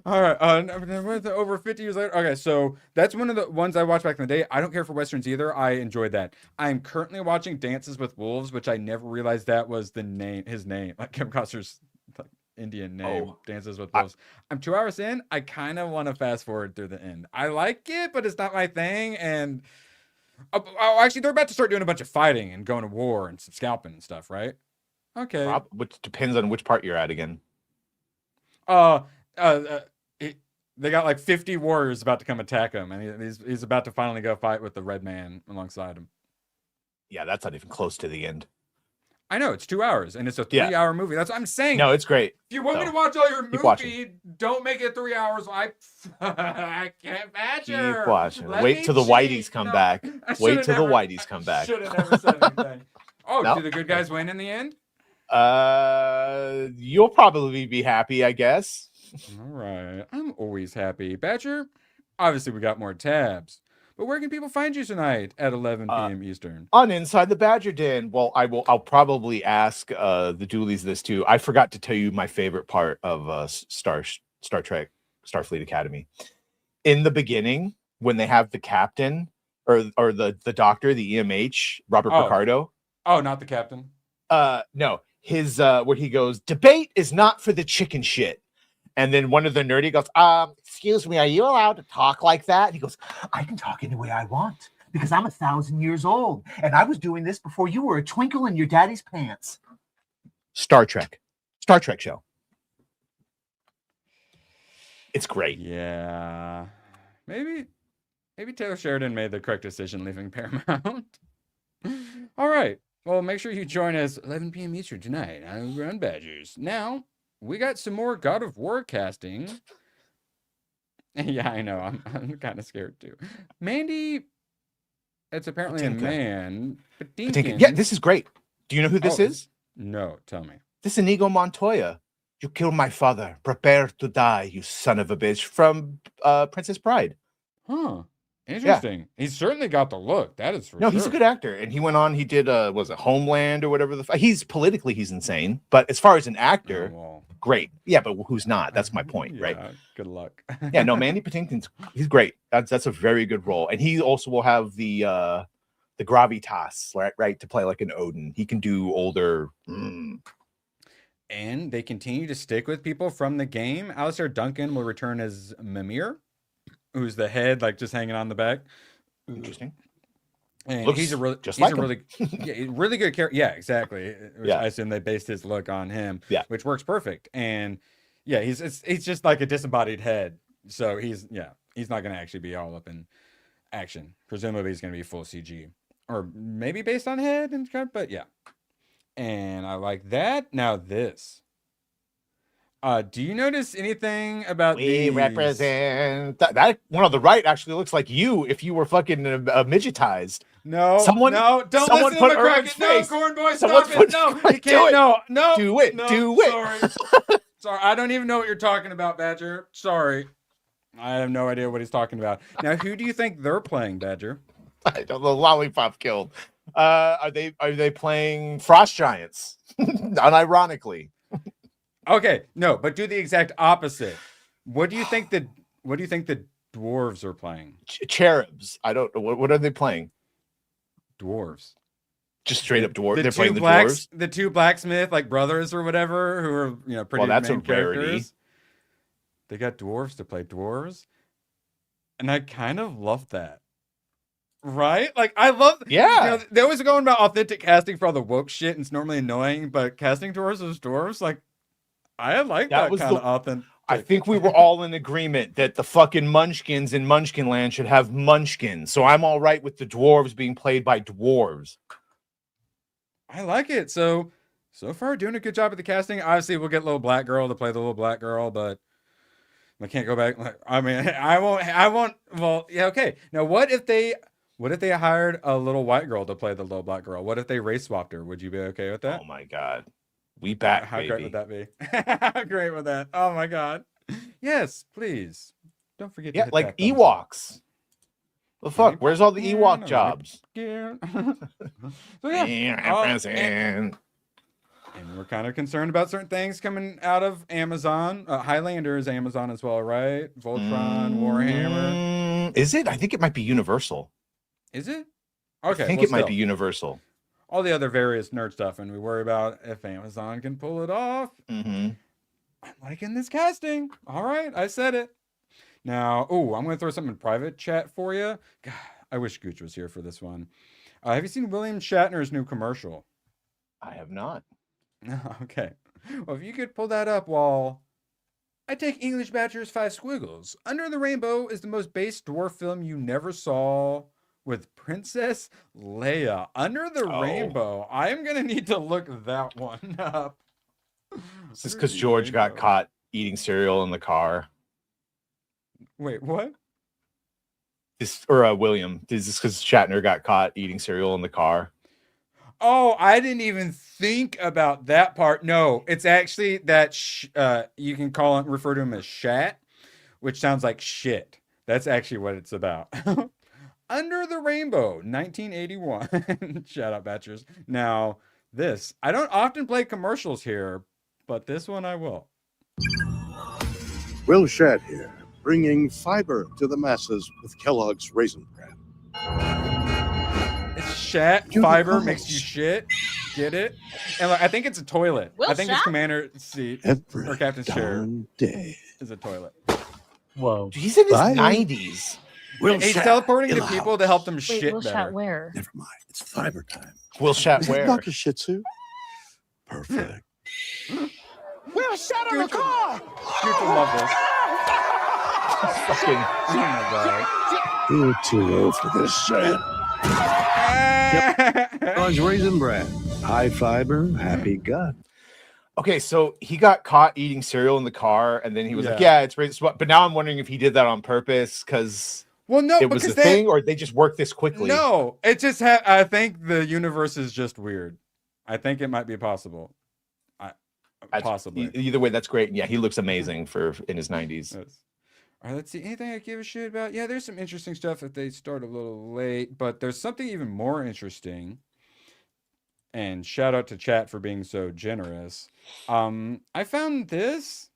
All right. Over 50 years later. Okay, so that's one of the ones I watched back in the day. I don't care for Westerns either. I enjoyed that. I'm currently watching Dances with Wolves, which I never realized that was his name. Like Kim Costner's Indian name, Dances with Wolves. I'm 2 hours in. I kind of want to fast forward through the end. I like it, but it's not my thing. And actually, they're about to start doing a bunch of fighting and going to war and some scalping and stuff, right? Okay. Which depends on which part you're at again. They got like 50 warriors about to come attack him, and he's about to finally go fight with the red man alongside him. Yeah, that's not even close to the end. I know, it's 2 hours, and it's a 3-hour movie. That's what I'm saying. No, it's great. If you want me to watch all your movie, don't make it 3 hours. I can't badger. Keep watching. Wait till the Whiteys come back. Wait till the Whiteys come back. Should have never said anything. Oh, do the good guys win in the end? You'll probably be happy, I guess. All right. I'm always happy. Badger, obviously we got more tabs. But where can people find you tonight at 11 p.m. Eastern? On Inside the Badger Den. Well, I'll probably ask the Doolies this too. I forgot to tell you my favorite part of Star Trek Starfleet Academy. In the beginning, when they have the captain or the doctor, the EMH, Robert Picardo. Oh, not the captain. No. His where he goes, debate is not for the chicken shit. And then one of the nerdy goes, excuse me, are you allowed to talk like that? And he goes, I can talk any way I want because I'm 1,000 years old. And I was doing this before you were a twinkle in your daddy's pants. Star Trek show. It's great. Yeah. Maybe Taylor Sheridan made the correct decision leaving Paramount. All right. Well, make sure you join us 11 p.m. Eastern tonight on Ground Badgers. Now, we got some more God of War casting. Yeah, I know. I'm kind of scared too. Mandy, it's apparently a man. But yeah, this is great. Do you know who this is? No, tell me. This Inigo Montoya. You killed my father. Prepare to die, you son of a bitch. From Princess Bride. Huh. Interesting. He's certainly got the look. That is for No, sure. he's a good actor. And he went on, he did, was it Homeland or whatever he's politically, he's insane. But as far as an actor, great. Yeah, but who's not? That's my point, right? Good luck. Yeah, no, Mandy Patinkin's, he's great. That's a very good role. And he also will have the gravitas, right, to play like an Odin. He can do older. And they continue to stick with people from the game. Alistair Duncan will return as Mimir, who's the head, like just hanging on the back. Interesting. And Looks he's a really, just he's like a really, really good character. Yeah, exactly. I assume they based his look on him. Yeah, which works perfect. And yeah, he's just like a disembodied head. So he's not going to actually be all up in action. Presumably, he's going to be full CG, or maybe based on head and kind. But yeah. And I like that. Now this. Do you notice anything about we represent that one on the right actually looks like you if you were fucking midgetized. No, someone don't someone listen to put McCracken. No, Corn Boy, stop it. No, you do can't. it. No, do it. No, do it. Sorry. Sorry, I don't even know what you're talking about, Badger. Sorry. I have no idea what he's talking about. Now, who do you think they're playing, Badger? I don't know. Lollipop killed. Are they playing Frost Giants? Unironically. Okay, no, but do the exact opposite. What do you think the dwarves are playing? Cherubs. I don't know. What are they playing? Dwarves. Just straight up dwarves. They're playing the dwarves. The two blacksmith like brothers or whatever who are pretty that's main a rarity. Characters. They got dwarves to play dwarves, and I kind of love that. Right? Like I love. Yeah. They always go on about authentic casting for all the woke shit, and it's normally annoying. But casting dwarves as dwarves, like I like that kind of authentic. I think we were all in agreement that the fucking Munchkins in Munchkinland should have Munchkins. So I'm all right with the dwarves being played by dwarves. I like it. So far, doing a good job at the casting. Obviously, we'll get little black girl to play the little black girl, but I can't go back. I mean, I won't. Well, yeah, okay. Now, what if they hired a little white girl to play the little black girl? What if they race swapped her? Would you be okay with that? Oh my god, we back. How baby. great would that be? How great would that? Oh my god. Yes, please. Don't forget. Yeah, to hit like that thumbs Ewoks. up. Well, fuck. Where's all the Ewok jobs? So yeah. And we're kind of concerned about certain things coming out of Amazon. Highlander is Amazon as well, right? Voltron, Warhammer. Is it? I think it might be Universal. Is it? Okay. I think it might be Universal. All the other various nerd stuff, and we worry about if Amazon can pull it off. Mm-hmm. I'm liking this casting. All right, I said it. Now, I'm going to throw something in private chat for you. God, I wish Gooch was here for this one. Have you seen William Shatner's new commercial? I have not. Okay. Well, if you could pull that up while I take English Badger's 5 squiggles. Under the Rainbow is the most base dwarf film you never saw with Princess Leia. Under the Rainbow. I am going to need to look that one up. Is this because George got caught eating cereal in the car? Wait, what? William. Is this because Shatner got caught eating cereal in the car? Oh, I didn't even think about that part. No, it's actually that you can refer to him as Shat, which sounds like shit. That's actually what it's about. Under the Rainbow, 1981. Shout out, Batchers. Now, I don't often play commercials here, but this one I will. Will Shadd here, bringing fiber to the masses with Kellogg's Raisin Bran. It's Shat fiber makes you shit. Get it? And I think it's a toilet. I think it's commander seat or captain's chair is a toilet. Whoa. He's in his 90s. He's teleporting to people to help them shit Will better. Shat where? Never mind. It's fiber time. Will Shat Is it where? Dr. Shih Tzu? Perfect. Will Shat on the car! People love this. Fucking. Oh my god. You're too old for this shit. Kellogg's Raisin Bran. High fiber, happy gut. Okay, so he got caught eating cereal in the car, and then he was like, "Yeah, it's raisin." But now I'm wondering if he did that on purpose because it was a thing, or they just worked this quickly. No, it just I think the universe is just weird. I think it might be possible. Possibly. Either way, that's great. Yeah, he looks amazing for in his 90s. Yes. All right, let's see. Anything I give a shit about? Yeah, there's some interesting stuff if they start a little late, but there's something even more interesting. And shout out to chat for being so generous. I found this.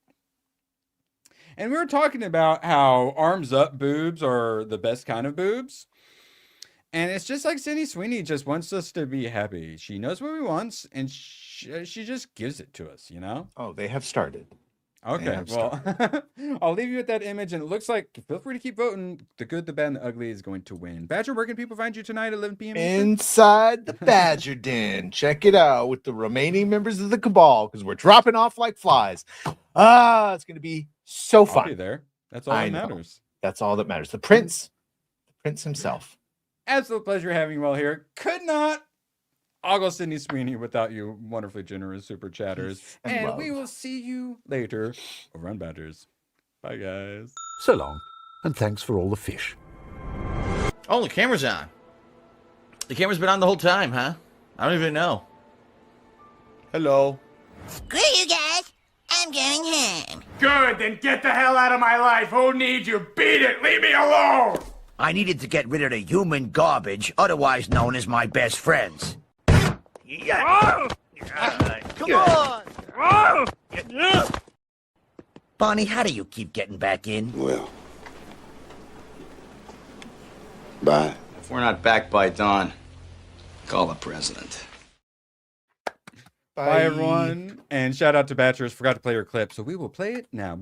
And we were talking about how arms up boobs are the best kind of boobs. And it's just like Sydney Sweeney just wants us to be happy. She knows what we want, and she just gives it to us, you know? Oh, they have started. Okay, well, I'll leave you with that image, and it looks like, feel free to keep voting. The good, the bad, and the ugly is going to win. Badger, where can people find you tonight at 11 p.m. Inside the Badger Den. Check it out with the remaining members of the Cabal, because we're dropping off like flies. It's going to be so fun. I'll be there. That's all that matters. That's all that matters. The Prince himself. Absolute pleasure having you all here. Could not I'll Sydney Sweeney without you wonderfully generous super chatters. And we will see you later over on Badgers. Bye, guys. So long, and thanks for all the fish. Oh, the camera's on. The camera's been on the whole time, huh? I don't even know. Hello. Screw you guys. I'm going home. Good, then get the hell out of my life. Who needs you? Beat it. Leave me alone. I needed to get rid of the human garbage, otherwise known as my best friends. Come on! Bonnie, how do you keep getting back in? Well, bye. If we're not back by dawn, call the president. Bye everyone. And shout out to Batchers. Forgot to play your clip, so we will play it now.